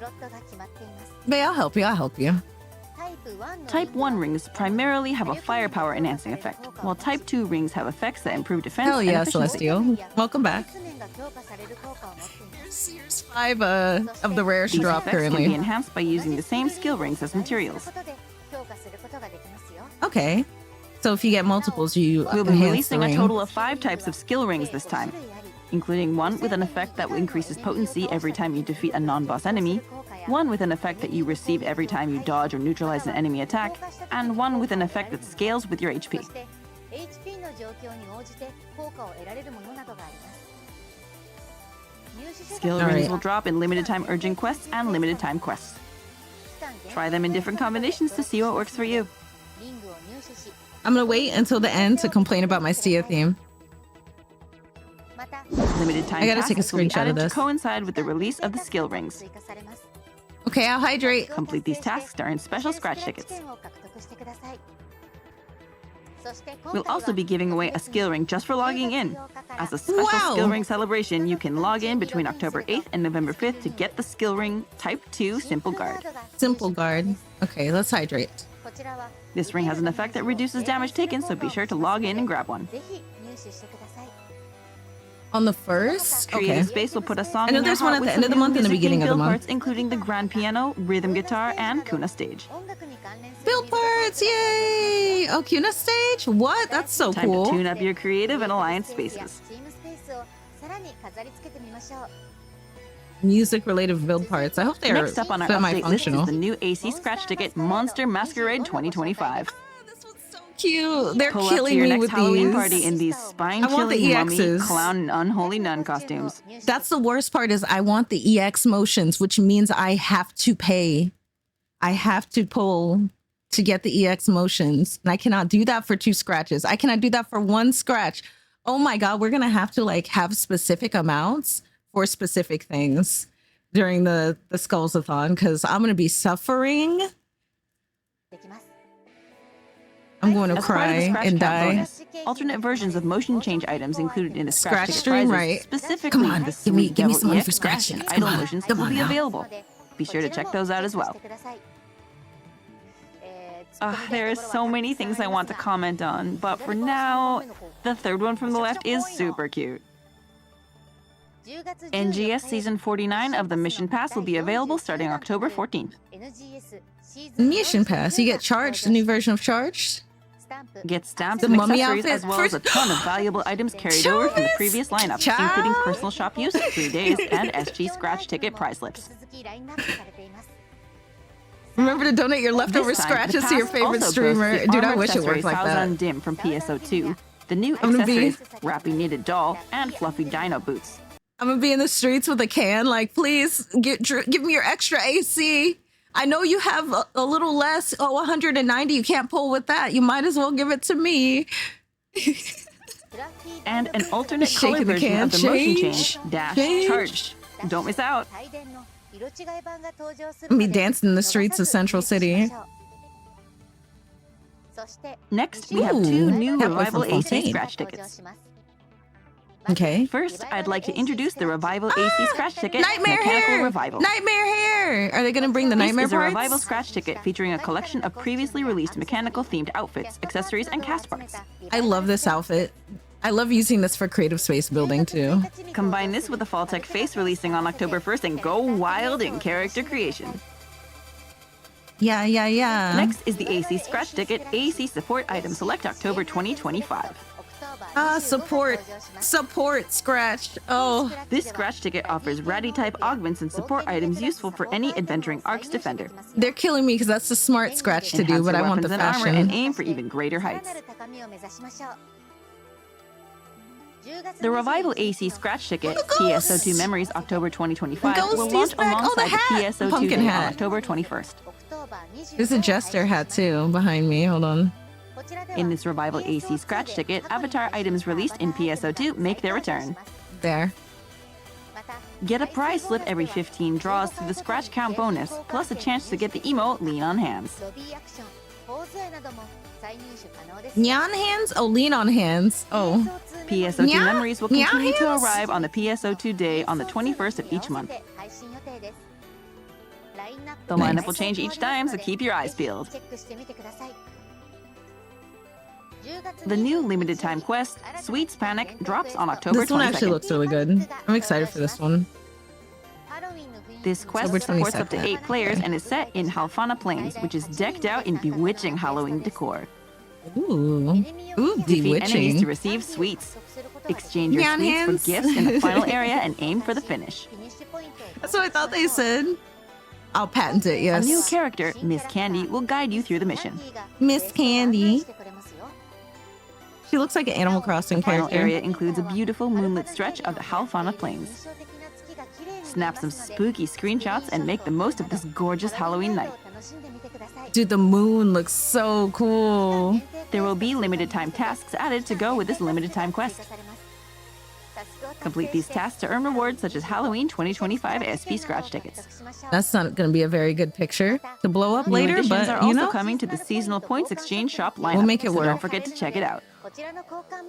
Bae, I'll help you. I'll help you. Type 1 rings primarily have a firepower enhancing effect, while Type 2 rings have effects that improve defense Hell and yeah, efficiency. Celestial. Welcome back. Here's 5 of the rarest These drop effects can be currently. enhanced by using the same skill rings as materials. Okay. So if you get multiples, you We'll be enhance releasing the a ring. total of 5 types of skill rings this time, including one with an effect that increases potency every time you defeat a non-boss enemy, one with an effect that you receive every time you dodge or neutralize an enemy attack, and one with an effect that scales with your HP. Skill rings Alright. will drop in limited time urgent quests and limited time quests. Try them in different combinations to see what works for you. I'm gonna wait until the end to complain about my Sia theme. Limited time I gotta take a tasks will be screenshot of added to this. coincide with the release of the skill rings. Okay, I'll hydrate. Complete these tasks to earn special scratch tickets. We'll also be giving away a skill ring just for logging in. As a special Wow. skill ring celebration, you can log in between October 8th and November 5th to get the skill ring Type 2 Simple Guard. Simple guard. Okay, let's hydrate. This ring has an effect that reduces damage taken, so be sure to log in and grab one. On the first? Creative Okay. Space will put a song I know in your there's one heart at the with end of some the new month and the music beginning of the build month. parts, including the grand piano, rhythm guitar, and Kuna stage. Build parts, yay! Oh, Kuna stage? What? That's so Time to cool. tune up your creative and alliance spaces. Music-related build parts. I hope they're Next up on our update list semi-functional. is the new AC scratch ticket Monster Masquerade 2025. This one's so cute. They're Pull up to killing your me next with Halloween these. party in these I want the spine-chilling mummy, EXs. clown, and unholy nun costumes. That's the worst part is I want the EX motions, which means I have to pay. I have to pull to get the EX motions. And I cannot do that for 2 scratches. I cannot do that for 1 scratch. Oh my God, we're going to have to like have specific amounts for specific things during the Skulls-a-thon because I'm going to be suffering. I'm going to As part of the cry scratch and count die. bonus, alternate versions of motion change items included in the scratch Scratch ticket stream, prizes, right? specifically Come on, the give me Sweet Devil some money EX for scratch scratching. and Come idle on, motions come will on be now. available. Be sure to check those out as well. There are so many things I want to comment on, but for now, the third one from the left is super cute. NGS Season 49 of the Mission Pass will be available starting October 14th. Mission Pass. You get charged, a new version of Charged. Get stamps The and mummy accessories outfit as well as a ton of valuable items carried over from the previous lineup, including personal shop use, 3 days, and SG scratch ticket prize slips. Remember to donate your leftover This time, the scratches to your pass favorite also streamer. boasts the Dude, I armor wish it worked accessories like Thousand that. Dim from PSO2, the new I'm gonna be- accessories, Rappy Knitted Doll, and Fluffy Dino Boots. I'm gonna be in the streets with a can, like, please give me your extra AC. I know you have a little less. Oh, 190. You can't pull with that. You might as well give it to me. And an alternate color Shaking the version can. of the motion Change. change dash Change. charged. Don't miss out. Me dancing in the streets of Central City. Next, we have Ooh, 2 new Halfway Revival from AC Fontaine. scratch tickets. Okay. First, I'd like to introduce the Revival AC scratch ticket, Nightmare Mechanical hair. Revival. Nightmare hair. Are they gonna bring the This nightmare is a parts? Revival scratch ticket featuring a collection of previously released mechanical-themed outfits, accessories, and cast parts. I love this outfit. I love using this for creative space building too. Combine this with the Fall Tech face releasing on October 1st and go wild in character creation. Yeah. Next is the AC scratch ticket, AC support item select October 2025. Support scratch. Oh, This scratch ticket offers ratty type augments and support items useful for any adventuring ARCS defender. they're killing me because that's the smart scratch to do, Enhance but your I want the weapons and armor and fashion. aim for even greater heights. The Revival AC scratch ticket, PSO2 Memories October 2025, will Ghostie's launch back. Oh, the alongside the hat. PSO2 Pumpkin Day hat. on October 21st. There's a jester hat too behind me. Hold on. In this Revival AC scratch ticket, avatar items released in PSO2 make their return. There. Get a prize slip every 15 draws through the scratch count bonus, plus a chance to get the emote Lean on Hands. Nyan hands? Oh, lean on hands. Oh. PSO2 Nya? memories will Nya continue to hands? arrive on the PSO2 day on the 21st of each month. The lineup will change each time, so keep your eyes peeled. The new limited time quest, Sweets Panic, drops on October 22nd. This one actually looks really good. I'm excited for this one. This quest October supports up to 22nd. 8 players and is set in Halfana Plains, which is decked out in bewitching Halloween decor. Ooh. Ooh, Defeat enemies to bewitching. receive sweets. Exchange your Nyan sweets hands? for gifts in the final area and aim for the finish. That's what I thought they said. I'll patent it, yes. A new character, Miss Candy, will guide you through the mission. Miss Candy. She looks like an Animal Crossing The final character. area includes a beautiful moonlit stretch of the Halfana Plains. Snap some spooky screenshots and make the most of this gorgeous Halloween night. Dude, the moon looks so cool. There will be limited time tasks added to go with this limited time quest. Complete these tasks to earn rewards such as Halloween 2025 SP scratch tickets. That's not going to be a very good picture to blow up New later, additions but are you also know, coming to the seasonal points exchange shop lineup. We'll make it so work. don't forget to check it out.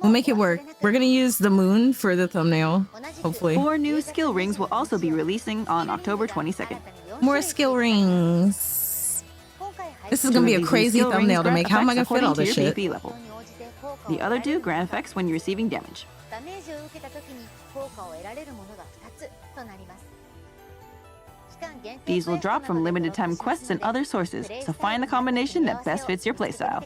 we'll make it work. We're going to use the moon for the thumbnail, hopefully. 4 new skill rings will also be releasing on October 22nd. More skill rings. This is going to be a Two of these crazy skill thumbnail rings to make. How am I going grant to fit all effects this according to shit? your PvP level. The other 2 grant effects when you're receiving damage. These will drop from limited time quests and other sources, so find the combination that best fits your playstyle.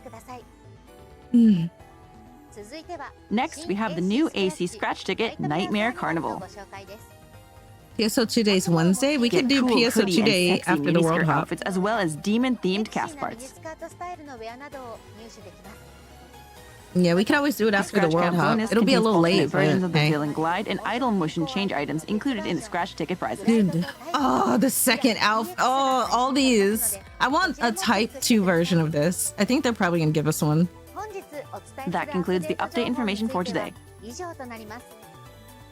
Next, we have the new AC scratch ticket, Nightmare Carnival. PSO2 Days Wednesday? We Get could do cool hoodie PSO2 and Day sexy after the miniskirt World Hop. outfits, as well as demon-themed cast parts. Yeah, we can always do it after the Scratch World Count Hop. bonus It'll be a contains little alternate late, versions but of the hey. Villain Glide and idle motion change items included in the scratch ticket prizes. Dude, oh, the second outfit. Oh, all these. I want a Type 2 version of this. I think they're probably going to give us one. That concludes the update information for today.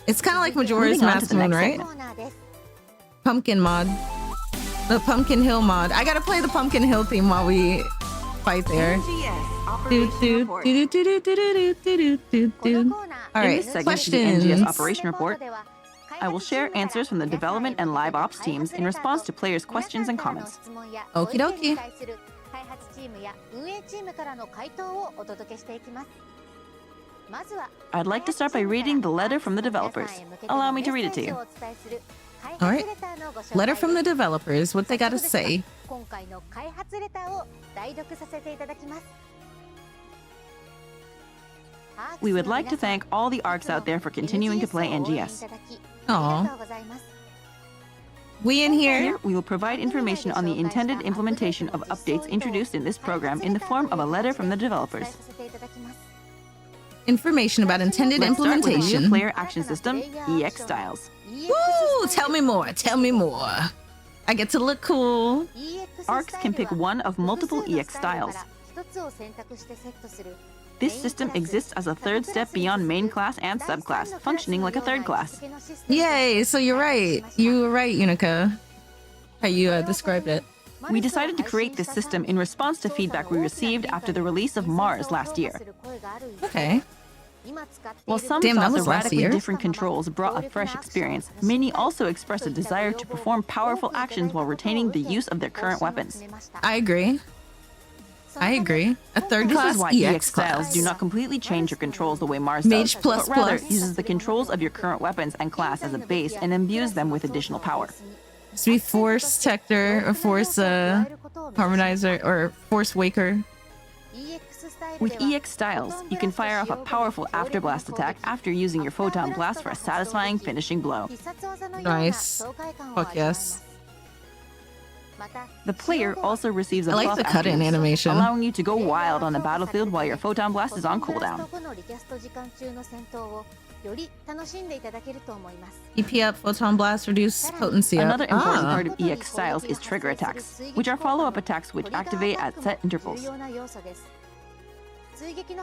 It's kind of like Majora's Moving on to Mask the Moon, next right? segment. Pumpkin mod. The Pumpkin Hill mod. I gotta play the Pumpkin Hill theme while we fight there. NGS Do, operation do, report. do, do, do, do, do, do, do, do. All In right, this segment, the questions. NGS operation report, I will share answers from the development and live ops teams in response to players' questions and comments. Okie dokie. I'd like to start by reading the letter from the developers. Allow me to read it to you. All right. Letter from the developers. What they gotta say. We would like to thank all the ARCs out there for continuing to play NGS. Aw. We in here. Here, we will provide information on the intended implementation of updates introduced in this program in the form of a letter from the developers. Information about intended Let's start with the new implementation. player action system, EX Styles. Woo! Tell me more. Tell me more. I get to look cool. ARCs can pick one of multiple EX styles. This system exists as a third step beyond main class and subclass, functioning like a third class. Yay! So you're right. You were right, Unica. How you described it. We decided to create this system in response to feedback we received after the release of Mars last year. Okay. While some Damn, that thought the was last radically year? different controls brought a fresh experience, many also expressed a desire to perform powerful actions while retaining the use of their current weapons. I agree. I agree. A third This class is why EX EX styles class. do not completely change your controls the way Mars Mage does, plus but rather plus. uses the controls of your current weapons and class as a base and imbues them with additional power. Must be Force Tector or Force Harmonizer or Force Waker. With EX styles, you can fire off a powerful afterblast attack after using your photon blast for a satisfying finishing blow. Nice. Fuck yes. The player also receives a I like buff the cut-in afterwards, animation. allowing you to go wild on the battlefield while your photon blast is on cooldown. EP up, Photon Blast, reduce potency up. Another important part of EX styles is trigger attacks, which are follow-up attacks which activate at set intervals.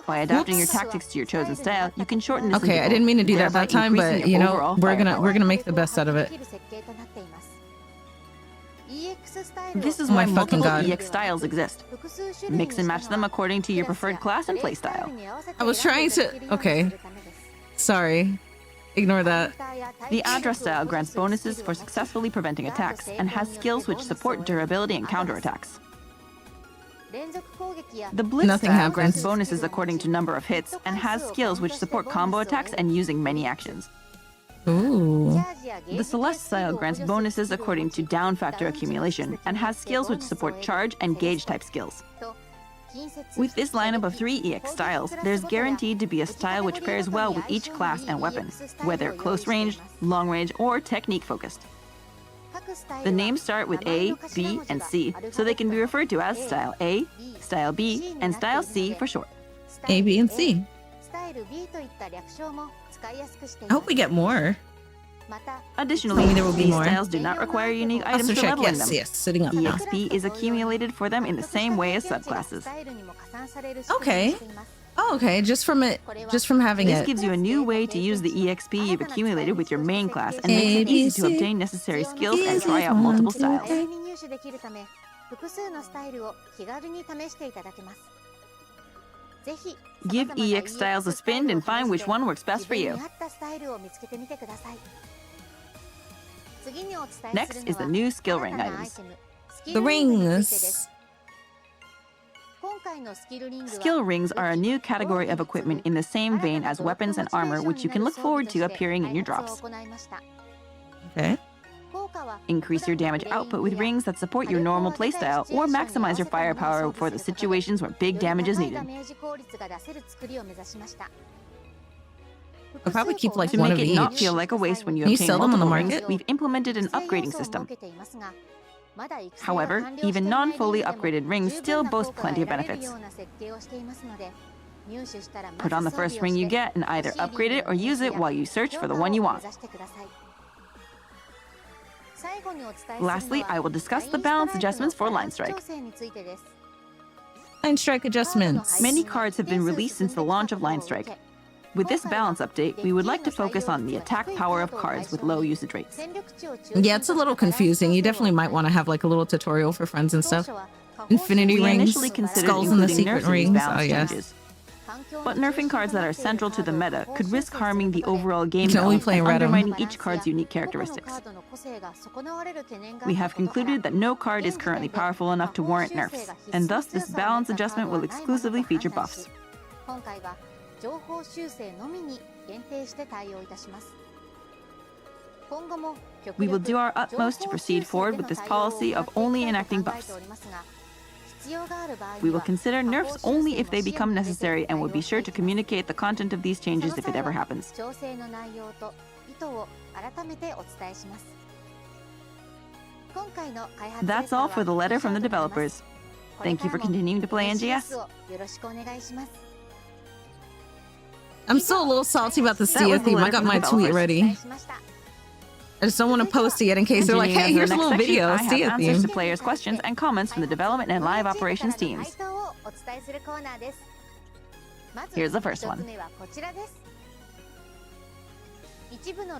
By adapting your tactics to your chosen style, you can shorten this Okay, interval, I didn't mean to do that thereby that time, increasing but your you know, overall we're firepower. gonna make the best out of it. This is Oh why my fucking multiple God. EX styles exist. Mix and match them according to your preferred class and playstyle. I was trying to. Okay, sorry. Ignore that. The address style grants bonuses for successfully preventing attacks and has skills which support durability and counterattacks. The blitz Nothing style happens. grants bonuses according to number of hits and has skills which support combo attacks and using many actions. Ooh. The Celeste style grants bonuses according to down factor accumulation and has skills which support charge and gauge type skills. With this lineup of 3 EX styles, there's guaranteed to be a style which pairs well with each class and weapon, whether close range, long range, or technique focused. The names start with A, B, and C, so they can be referred to as Style A, Style B, and Style C for short. A, B, and C. I hope we get more. Additionally, Tell me there will be these more. styles do not require unique items Master for check. leveling Yes, them. yes. Sitting up now. EXP is accumulated for them in the same way as subclasses. Okay. Oh, okay. Just from having This it. gives you a new way to use the EXP you've accumulated with your main class and makes it easy to obtain necessary skills and try out multiple styles. Give EX styles a spin and find which one works best for you. Next is the new skill ring items. The rings. Skill rings are a new category of equipment in the same vein as weapons and armor, which you can look forward to appearing in your drops. Okay. Increase your damage output with rings that support your normal playstyle, or maximize your firepower for the situations where big damage is needed. I'll probably keep like To one make of it each. not feel like a waste when you Can you obtain sell them on the multiple rings, market? we've implemented an upgrading system. However, even non-fully upgraded rings still boast plenty of benefits. Put on the first ring you get and either upgrade it or use it while you search for the one you want. Lastly, I will discuss the balance adjustments for Line Strike. Line strike adjustments. Many cards have been released since the launch of Line Strike. With this balance update, we would like to focus on the attack power of cards with low usage rates. Yeah, it's a little confusing. You definitely might want to have like a little tutorial for friends and stuff. Infinity We rings, initially considered skulls in the including secret nerfs in these rings. balance Oh yes. changes. But nerfing cards that are central to the meta could risk harming the overall game You can only balance play and red 'em. undermining each card's unique characteristics. We have concluded that no card is currently powerful enough to warrant nerfs, and thus this balance adjustment will exclusively feature buffs. We will do our utmost to proceed forward with this policy of only enacting buffs. We will consider nerfs only if they become necessary and will be sure to communicate the content of these changes if it ever happens. That's all for the letter from the developers. Thank you for continuing to play NGS. I'm still a little salty about the That was Sia the theme. I letter got from my the tweet developers. ready. I just don't want to post it yet in case they're like, hey, here's a little video, I have Sia answers theme. to players' questions and comments from the development and live operations teams. Here's the first one.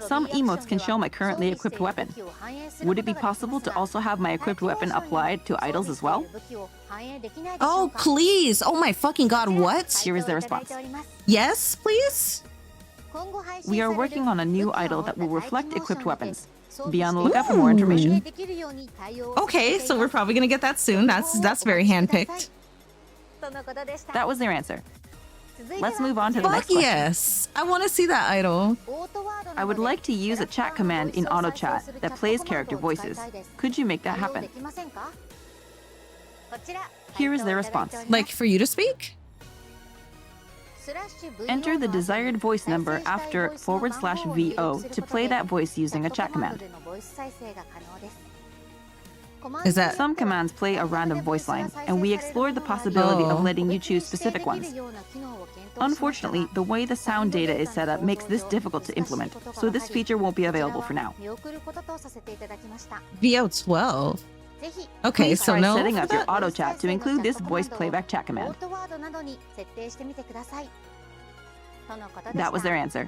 Some emotes can show my currently equipped weapon. Would it be possible to also have my equipped weapon applied to idols as well? Oh, please. Oh my fucking god, what? Here is the response. Yes, please? We are working on a new idol that will reflect equipped weapons. Be on the lookout for more information. Okay, so we're probably gonna get that soon. That's very handpicked. That was their answer. Let's move on to the Fuck next question. yes. I want to see that idol. I would like to use a chat command in auto chat that plays character voices. Could you make that happen? Here is their response. Like for you to speak? Enter the desired voice number after /VO to play that voice using a chat command. Is that Some commands play a random voice line, and we explored the possibility of letting you choose specific ones. Unfortunately, the way the sound data is set up makes this difficult to implement, so this feature won't be available for now. VO12? Okay, Please so try no. setting for up your that? auto chat to include this voice playback chat command. That was their answer.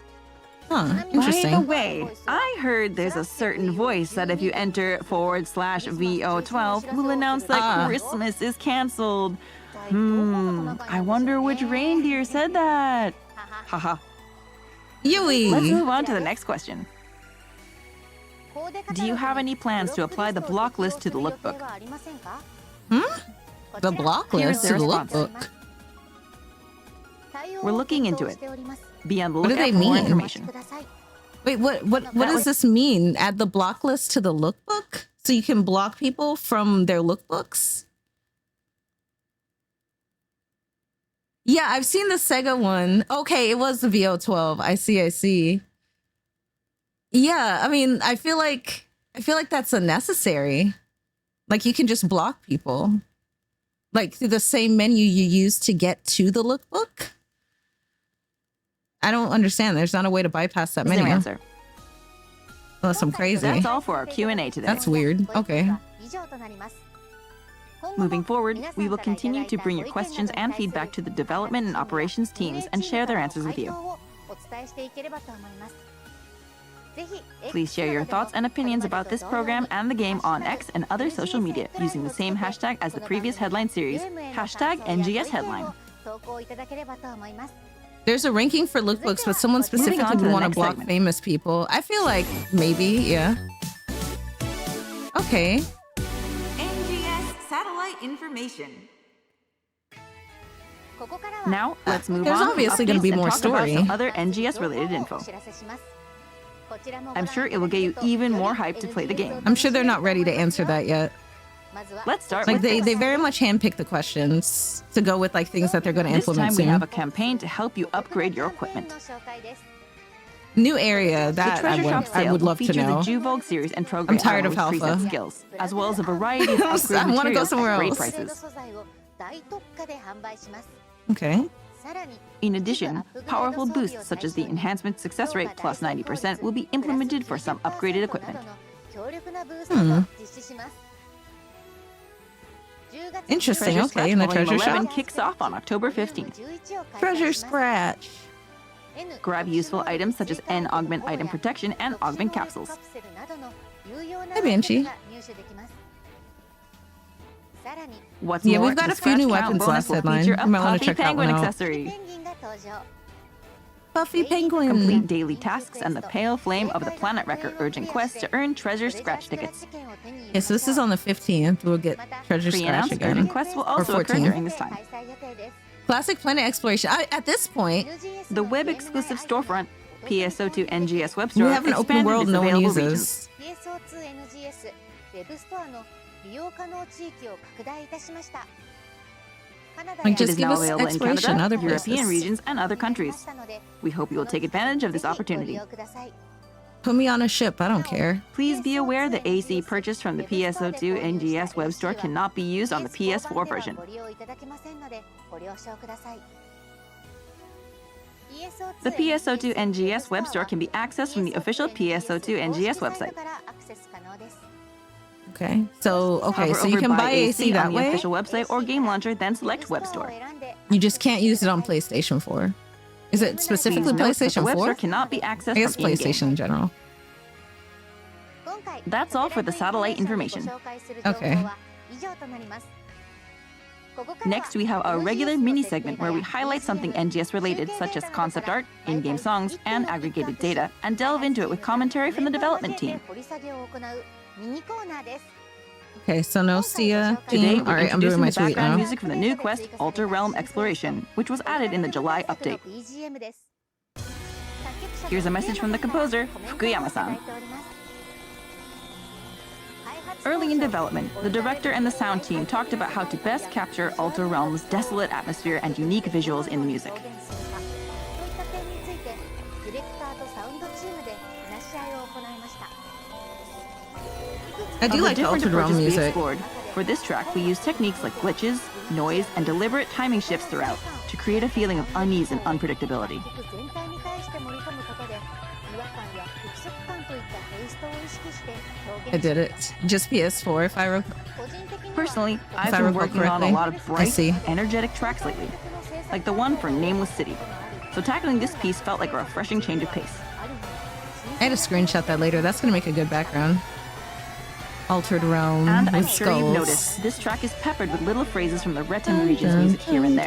Huh, By interesting. the way, I heard there's a certain voice that if you enter /VO12 will announce that Christmas is canceled. I wonder which reindeer said that. Haha. Yui. Let's move on to the next question. Do you have any plans to apply the block list to the lookbook? The block Here's list the to the response. lookbook. We're looking into it. Be on the What do lookout they for more mean? information. Wait, what does this mean? Add the block list to the lookbook? So you can block people from their lookbooks? Yeah, I've seen the SEGA one. Okay, it was the VO12. I see. Yeah, I mean, I feel like that's unnecessary. Like you can just block people. Like through the same menu you use to get to the lookbook. I don't understand. There's not a way to bypass that Their menu. answer. Unless I'm crazy. That's all for our Q&A today. That's weird. Okay. Moving forward, we will continue to bring your questions and feedback to the development and operations teams and share their answers with you. Please share your thoughts and opinions about this program and the game on X and other social media using the same hashtag as the previous headline series, #NGSHeadline. There's a ranking for lookbooks, but someone specifically on to would the want to next block segment. famous people. I feel like maybe, yeah. Okay. NGS satellite information. Now, let's move There's on. obviously going gonna to be more About story. some other NGS-related info. I'm sure it will get you even more hyped to play the game. I'm sure they're not ready to answer that yet. Let's start Like with they this. very much handpick the questions to go with like things that they're going to This implement time we soon. have a campaign to help you upgrade your equipment. New area The that treasure shop I sale would will love to feature know. the Juvog series and program tired of elements alpha. preset skills, as well as a variety of upgrade I wanna go materials somewhere at great else. prices. Okay. In addition, powerful boosts such as the enhancement success rate plus 90% will be implemented for some upgraded equipment. Interesting. Treasure Okay, Scratch in the Volume treasure 11 shop. kicks off on October 15th. Treasure scratch. Grab useful items such as N Augment Item Protection and Augment Capsules. Hi, Banshee. What's Yeah, more, we've got the a few new Scratch Count weapons bonus last will headline. feature a You might wanna Puffy check that Penguin one out. accessory. Puffy penguin. Complete daily tasks and the pale flame of the Planet Wrecker urgent quest to earn treasure scratch tickets. Okay, so this is on the 15th. We'll get treasure scratch Pre-announced again. urgent quests will also occur 14th. during this time. Classic planet exploration. At this point, The web-exclusive storefront, PSO2 NGS web we store, have an open expanded world its no one available uses. Like, It just is give now us available in exploration, Canada, other European places. regions, and other countries. We hope you will take advantage of this opportunity. Put me on a ship. I don't care. Please be aware the AC purchased from the PSO2 NGS web store cannot be used on the PS4 version. The PSO2 NGS web store can be accessed from the official PSO2 NGS website. Okay. So Hover so you over can buy AC that on the way. official website or game launcher, then select web store. You just can't use it on PlayStation 4. Is it specifically Please note that the PlayStation web 4? store cannot be accessed I guess from in-game. PlayStation in general. That's all for the satellite information. Okay. Next, we have our regular mini segment where we highlight something NGS related, such as concept art, in-game songs, and aggregated data, and delve into it with commentary from the development team. Okay, so no Sia Today, team. we're All right, I'm doing introducing my the tweet background now. music from the new quest, Alter Realm Exploration, which was added in the July update. Here's a message from the composer, Fukuyama-san. Early in development, the director and the sound team talked about how to best capture Alter Realm's desolate atmosphere and unique visuals in the music. I do like the different Altered Realm approaches we music. explored, for this track we used techniques like glitches, noise, and deliberate timing shifts throughout to create a feeling of unease and unpredictability. I did it. Just PS4 if I recall. Personally, I've I been recall working on a correctly. lot of I bright, see. energetic tracks lately, like the one for Nameless City. So tackling this piece felt like a refreshing change of pace. I had to screenshot that later. That's gonna make a good background. Altered Realm And I'm with sure skulls. you've noticed, this track is peppered with little phrases from the Retem region's music here and there.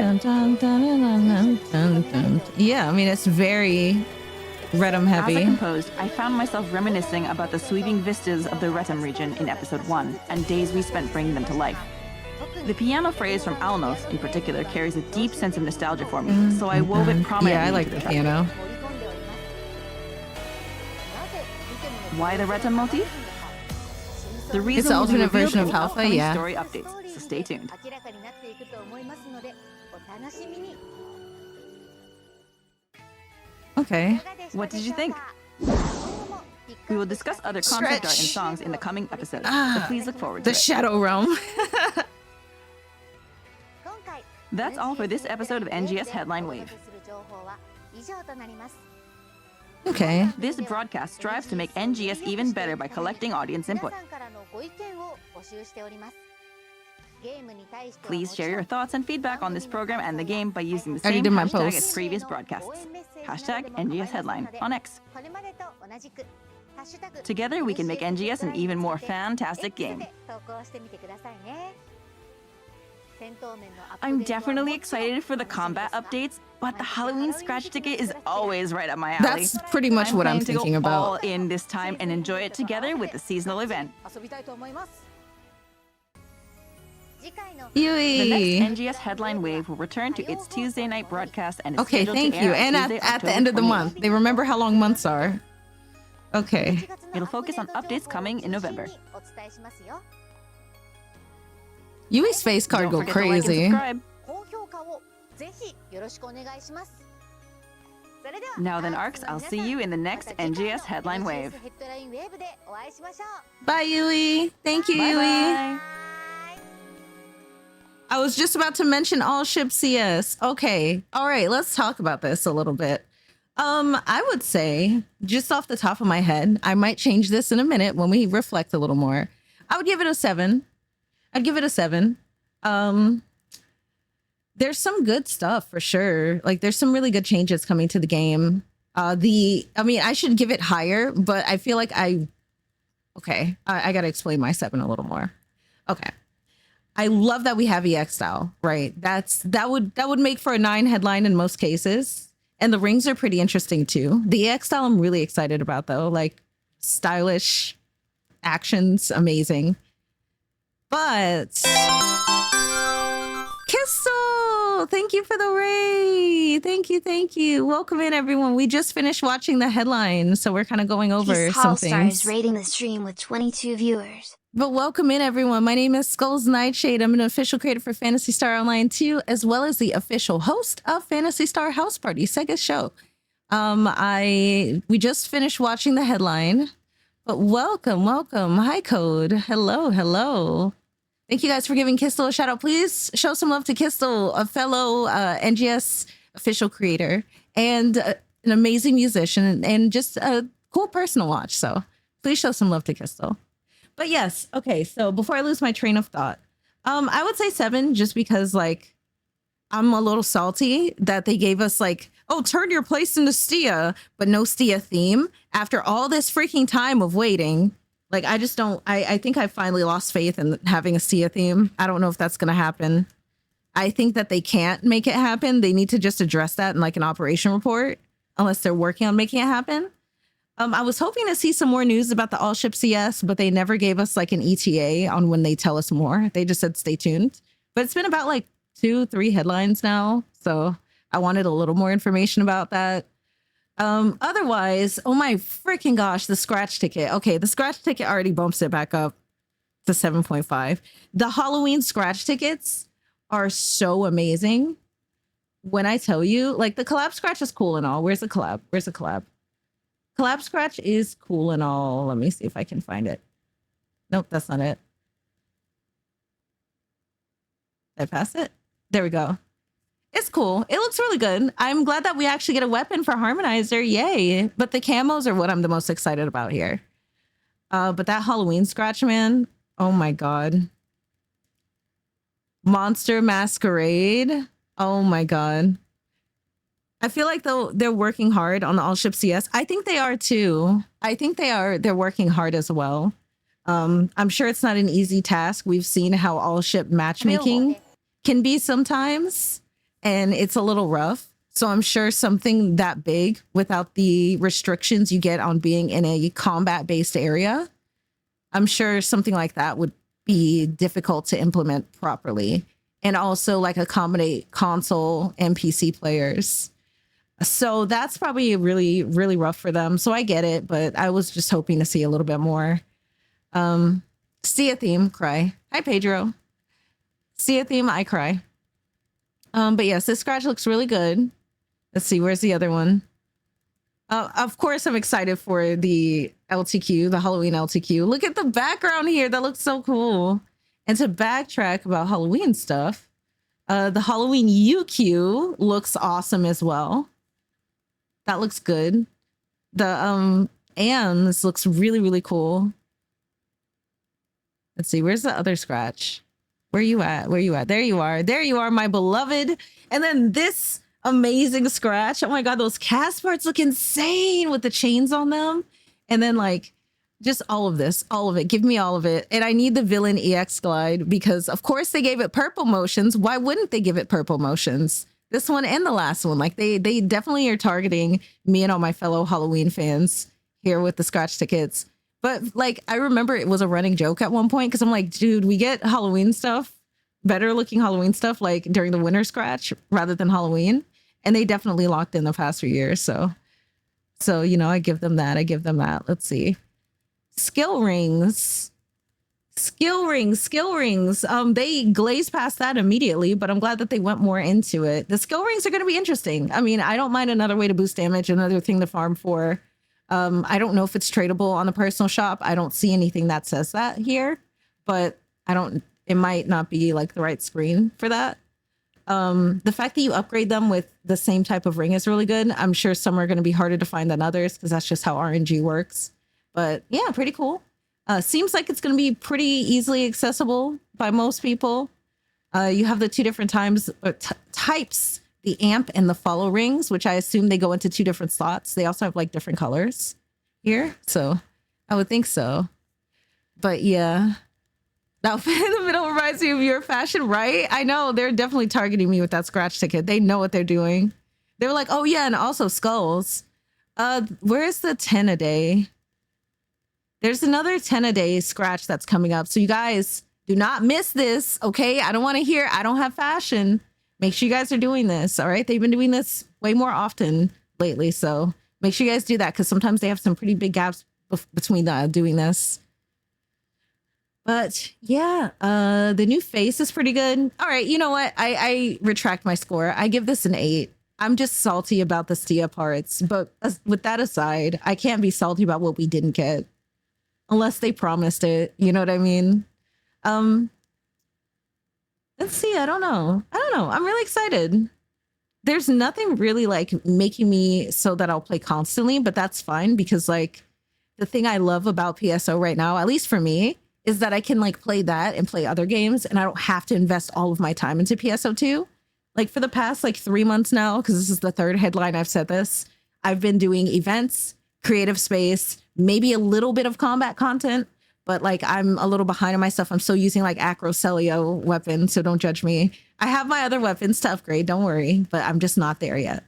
Yeah, I mean, it's very Retem As I heavy. composed, I found myself reminiscing about the sweeping vistas of the Retem region in episode 1 and days we spent bringing them to life. The piano phrase from Alnos, in particular, carries a deep sense of nostalgia for me, so I wove it prominently Yeah, I like into the track. piano. Why the Retem motif? The reason It's the will be alternate revealed version in of Alpha, upcoming yeah. story updates, so stay tuned. Okay. What did you think? We will discuss other concept art and Stretch. songs in the coming episodes, so Ah, please look forward to The it. Shadow Realm. That's all for this episode of NGS Headline Wave. Okay. This broadcast strives to make NGS even better by collecting audience input. Please share your thoughts and feedback on this program and the game by using the I already same did my hashtag as post. previous broadcasts. Hashtag NGS Headline on X. Together we can make NGS an even more fantastic game. I'm definitely excited for the combat updates, but the Halloween scratch ticket is always right up my alley. That's pretty much what I'm planning to thinking go about. all in this time and enjoy it together with the seasonal event. The Yui. next NGS Headline Wave will return to its Tuesday night broadcast and is Okay, scheduled thank to air you. on And Tuesday, at the October end of the 28th. month. They remember how long months are. Okay. It'll focus on updates coming in November. Yui's face card Don't go forget to like and crazy. subscribe. Now then, Arcs, I'll see you in the next NGS Headline Wave. Bye, Yui. Thank you, Yui. Bye-bye. I was just about to mention all ship CS. Okay. All right, let's talk about this a little bit. I would say, just off the top of my head, I might change this in a minute when we reflect a little more. I would give it a 7. I'd give it a 7. There's some good stuff for sure. Like there's some really good changes coming to the game. I mean, I should give it higher, but I feel like I gotta explain my 7 a little more. Okay. I love that we have EX style, right? That would make for a 9 headline in most cases. And the rings are pretty interesting too. The EX style I'm really excited about though. Like stylish actions, amazing. But Kissel, thank you for the raid. Thank you. Welcome in, everyone. We just finished watching the headline, so we're kind of going over Peace some Hallstar things. is rating the stream with 22 viewers. But welcome in, everyone. My name is Skulls Nightshade. I'm an official creator for Phantasy Star Online 2, as well as the official host of Phantasy Star House Party, SEGA's show. We just finished watching the headline, but welcome. Hi, Code. Hello. Thank you guys for giving Kistel a shout out. Please show some love to Kistel, a fellow NGS official creator and an amazing musician and just a cool person to watch. So please show some love to Kistel. But yes, okay. So before I lose my train of thought, I would say 7 just because like I'm a little salty that they gave us like, oh, turn your place into Stia, but no Stia theme after all this freaking time of waiting. Like, I just don't, I think I finally lost faith in having a Stia theme. I don't know if that's going to happen. I think that they can't make it happen. They need to just address that in like an operation report, unless they're working on making it happen. I was hoping to see some more news about the all ship CS, but they never gave us like an ETA on when they tell us more. They just said, stay tuned. But it's been about like 2-3 headlines now. So I wanted a little more information about that. Otherwise, oh my freaking gosh, the scratch ticket. Okay, the scratch ticket already bumps it back up to 7.5. The Halloween scratch tickets are so amazing. When I tell you, like the collab scratch is cool and all. Where's the collab? Collab scratch is cool and all. Let me see if I can find it. Nope, that's not it. Did I pass it? There we go. It's cool. It looks really good. I'm glad that we actually get a weapon for Harmonizer. Yay. But the camos are what I'm the most excited about here. But that Halloween scratch, man. Oh my God. Monster Masquerade. Oh my God. I feel like they're working hard on the all ship CS. I think they are too. I think they're working hard as well. I'm sure it's not an easy task. We've seen how all ship matchmaking can be sometimes, and it's a little rough. So I'm sure something that big without the restrictions you get on being in a combat based area, I'm sure something like that would be difficult to implement properly, and also like accommodate console and PC players. So that's probably really, really rough for them. So I get it, but I was just hoping to see a little bit more. Sia theme, cry. Hi, Pedro. Sia theme, I cry. But yes, this scratch looks really good. Let's see, where's the other one? Of course, I'm excited for the LTQ, the Halloween LTQ. Look at the background here. That looks so cool. And to backtrack about Halloween stuff, the Halloween UQ looks awesome as well. That looks good. The AMS looks really, really cool. Let's see, where's the other scratch? Where you at? Where you at? There you are. There you are, my beloved. And then this amazing scratch. Oh my God, those cast parts look insane with the chains on them. And then like just all of this, all of it. Give me all of it. And I need the villain EX glide because of course they gave it purple motions. Why wouldn't they give it purple motions? This one and the last one, like they definitely are targeting me and all my fellow Halloween fans here with the scratch tickets. But like, I remember it was a running joke at one point because I'm like, dude, we get Halloween stuff, better looking Halloween stuff like during the winter scratch rather than Halloween. And they definitely locked in the past few years. So, you know, I give them that. I give them that. Let's see. Skill rings. Skill rings. They glazed past that immediately, but I'm glad that they went more into it. The skill rings are going to be interesting. I mean, I don't mind another way to boost damage, another thing to farm for. I don't know if it's tradable on the personal shop. I don't see anything that says that here, but it might not be like the right screen for that. The fact that you upgrade them with the same type of ring is really good. I'm sure some are going to be harder to find than others because that's just how RNG works. But yeah, pretty cool. Seems like it's going to be pretty easily accessible by most people. You have the two different types, the amp and the follow rings, which I assume they go into two different slots. They also have like different colors here. So I would think so. But yeah, that outfit in the middle reminds me of your fashion, right? I know they're definitely targeting me with that scratch ticket. They know what they're doing. They were like, oh yeah, and also skulls. Where's the 10 a day? There's another 10 a day scratch that's coming up. So you guys do not miss this. Okay. I don't want to hear, I don't have fashion. Make sure you guys are doing this. All right. They've been doing this way more often lately. So make sure you guys do that because sometimes they have some pretty big gaps between doing this. But yeah, the new face is pretty good. All right. You know what? I retract my score. I give this an 8. I'm just salty about the Stia parts. But with that aside, I can't be salty about what we didn't get. Unless they promised it. You know what I mean? Let's see. I don't know. I'm really excited. There's nothing really like making me so that I'll play constantly, but that's fine because like the thing I love about PSO right now, at least for me, is that I can like play that and play other games and I don't have to invest all of my time into PSO2. Like for the past like 3 months now, because this is the third headline I've said this, I've been doing events, creative space, maybe a little bit of combat content, but like I'm a little behind on my stuff. I'm still using like Acrocelio weapon, so don't judge me. I have my other weapons to upgrade, don't worry, but I'm just not there yet.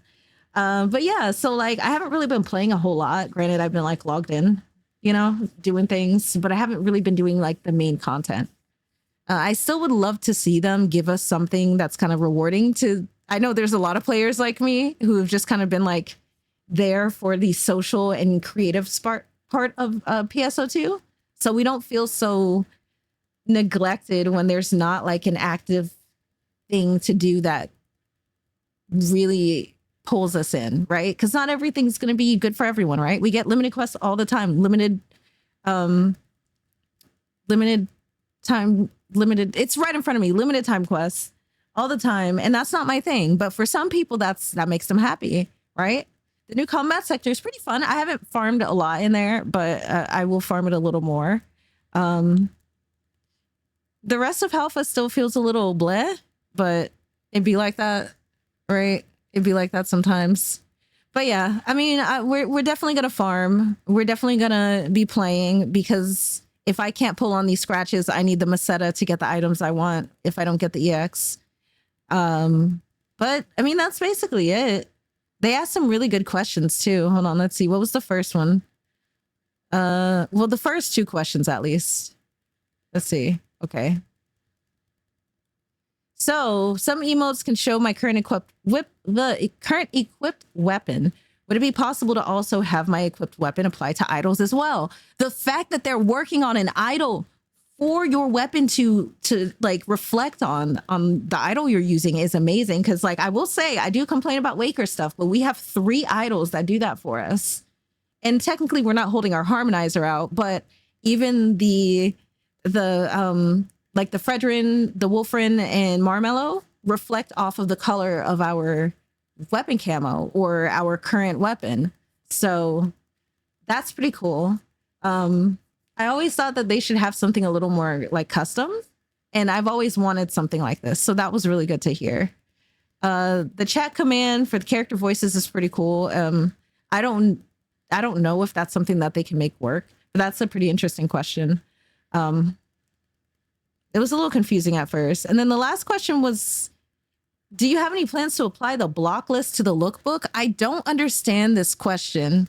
But yeah, so like I haven't really been playing a whole lot. Granted, I've been like logged in, you know, doing things, but I haven't really been doing like the main content. I still would love to see them give us something that's kind of rewarding to, I know there's a lot of players like me who have just kind of been like there for the social and creative part of PSO2. So we don't feel so neglected when there's not like an active thing to do that really pulls us in, right? Because not everything's going to be good for everyone, right? We get limited quests all the time, limited time, it's right in front of me, limited time quests. all the time. And that's not my thing. But for some people, that makes them happy, right? The new combat sector is pretty fun. I haven't farmed a lot in there, but I will farm it a little more. The rest of Alpha still feels a little bleh, but it'd be like that, right? It'd be like that sometimes. But yeah, I mean, we're definitely gonna farm. We're definitely gonna be playing, because if I can't pull on these scratches, I need the Meseta to get the items I want if I don't get the EX. But I mean, that's basically it. They asked some really good questions too. Hold on, let's see. What was the first one? Well, the first two questions at least. Let's see. Okay. So some emotes can show my current equipped weapon. Would it be possible to also have my equipped weapon apply to idols as well? The fact that they're working on an idol for your weapon to like reflect on the idol you're using is amazing. Because like I will say, I do complain about Waker stuff, but we have 3 idols that do that for us. And technically we're not holding our harmonizer out, but even the like the Fredrin, the Wolfrin, and Marmello reflect off of the color of our weapon camo or our current weapon. So that's pretty cool. I always thought that they should have something a little more like custom, and I've always wanted something like this. So that was really good to hear. The chat command for the character voices is pretty cool. I don't know if that's something that they can make work, but that's a pretty interesting question. It was a little confusing at first. And then the last question was, do you have any plans to apply the block list to the lookbook? I don't understand this question.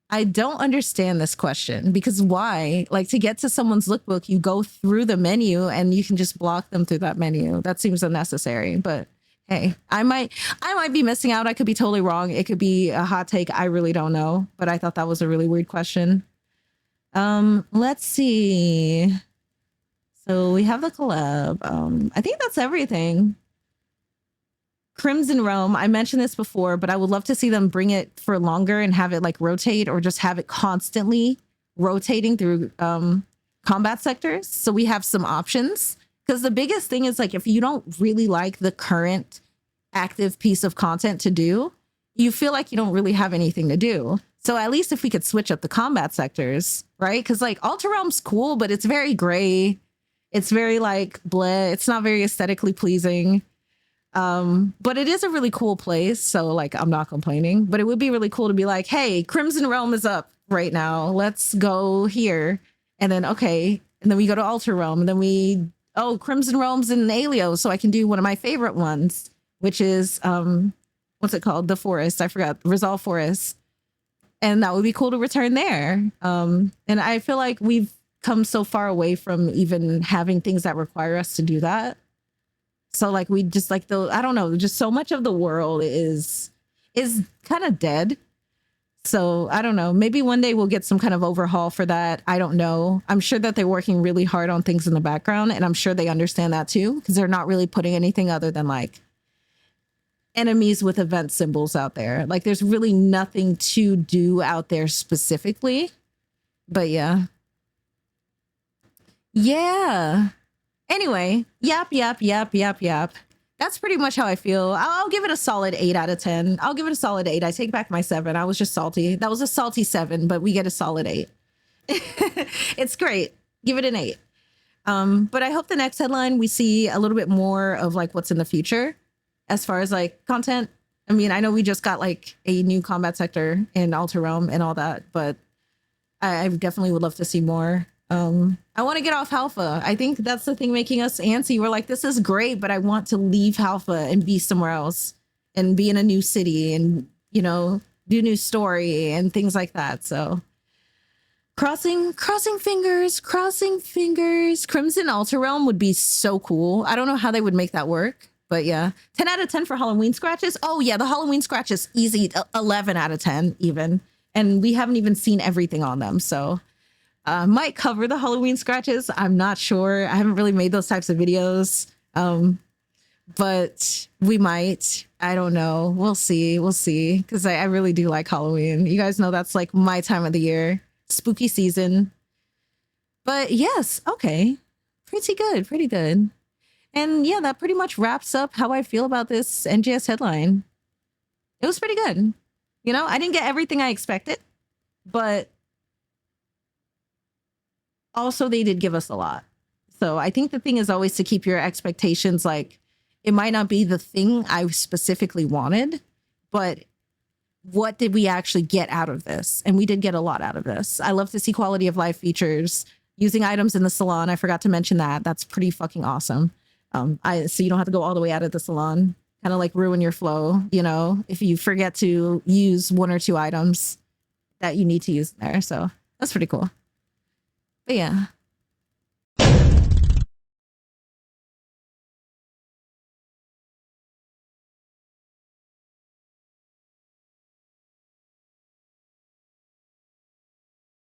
Because why? Like, to get to someone's lookbook, you go through the menu and you can just block them through that menu. That seems unnecessary, but hey, I might be missing out. I could be totally wrong. It could be a hot take. I really don't know, but I thought that was a really weird question. Let's see. So we have the collab. I think that's everything. Crimson Realm, I mentioned this before, but I would love to see them bring it for longer and have it like rotate, or just have it constantly rotating through combat sectors. So we have some options, because the biggest thing is like, if you don't really like the current active piece of content to do, you feel like you don't really have anything to do. So at least if we could switch up the combat sectors, right? Because like Alter Realm's cool, but it's very gray. It's very like bleh. It's not very aesthetically pleasing. But it is a really cool place. So like, I'm not complaining, but it would be really cool to be like, hey, Crimson Realm is up right now. Let's go here. And then, okay. And then we go to Alter Realm, and then Crimson Realm's in Alio. So I can do one of my favorite ones, which is, what's it called? The Forest. I forgot. Resolve Forest. And that would be cool to return there. And I feel like we've come so far away from even having things that require us to do that. So like, we just like I don't know, just so much of the world is kind of dead. So I don't know, maybe one day we'll get some kind of overhaul for that. I don't know. I'm sure that they're working really hard on things in the background, and I'm sure they understand that too, because they're not really putting anything other than like enemies with event symbols out there. Like, there's really nothing to do out there specifically. But yeah. Anyway, yap. That's pretty much how I feel. I'll give it a solid 8 out of 10. I'll give it a solid 8. I take back my 7. I was just salty. That was a salty 7, but we get a solid 8. It's great. Give it an 8. But I hope the next headline we see a little bit more of like what's in the future as far as like content. I mean, I know we just got like a new combat sector in Alter Realm and all that, but I definitely would love to see more. I want to get off Halpha. I think that's the thing making us antsy. We're like, this is great, but I want to leave Halpha and be somewhere else and be in a new city and, you know, do a new story and things like that. So crossing fingers. Crimson Alter Realm would be so cool. I don't know how they would make that work, but yeah. 10 out of 10 for Halloween scratches. Oh yeah, the Halloween scratches, easy. 11 out of 10 even. And we haven't even seen everything on them. So might cover the Halloween scratches. I'm not sure. I haven't really made those types of videos. But we might. I don't know. We'll see. Because I really do like Halloween. You guys know that's like my time of the year. Spooky season. But yes, okay. Pretty good. And yeah, that pretty much wraps up how I feel about this NGS headline. It was pretty good. You know, I didn't get everything I expected, but also they did give us a lot. So I think the thing is always to keep your expectations like, it might not be the thing I specifically wanted, but what did we actually get out of this? And we did get a lot out of this. I love to see quality of life features, using items in the salon. I forgot to mention that. That's pretty fucking awesome. So you don't have to go all the way out of the salon, kind of like ruin your flow, you know, if you forget to use 1 or 2 items that you need to use there. So that's pretty cool. But yeah,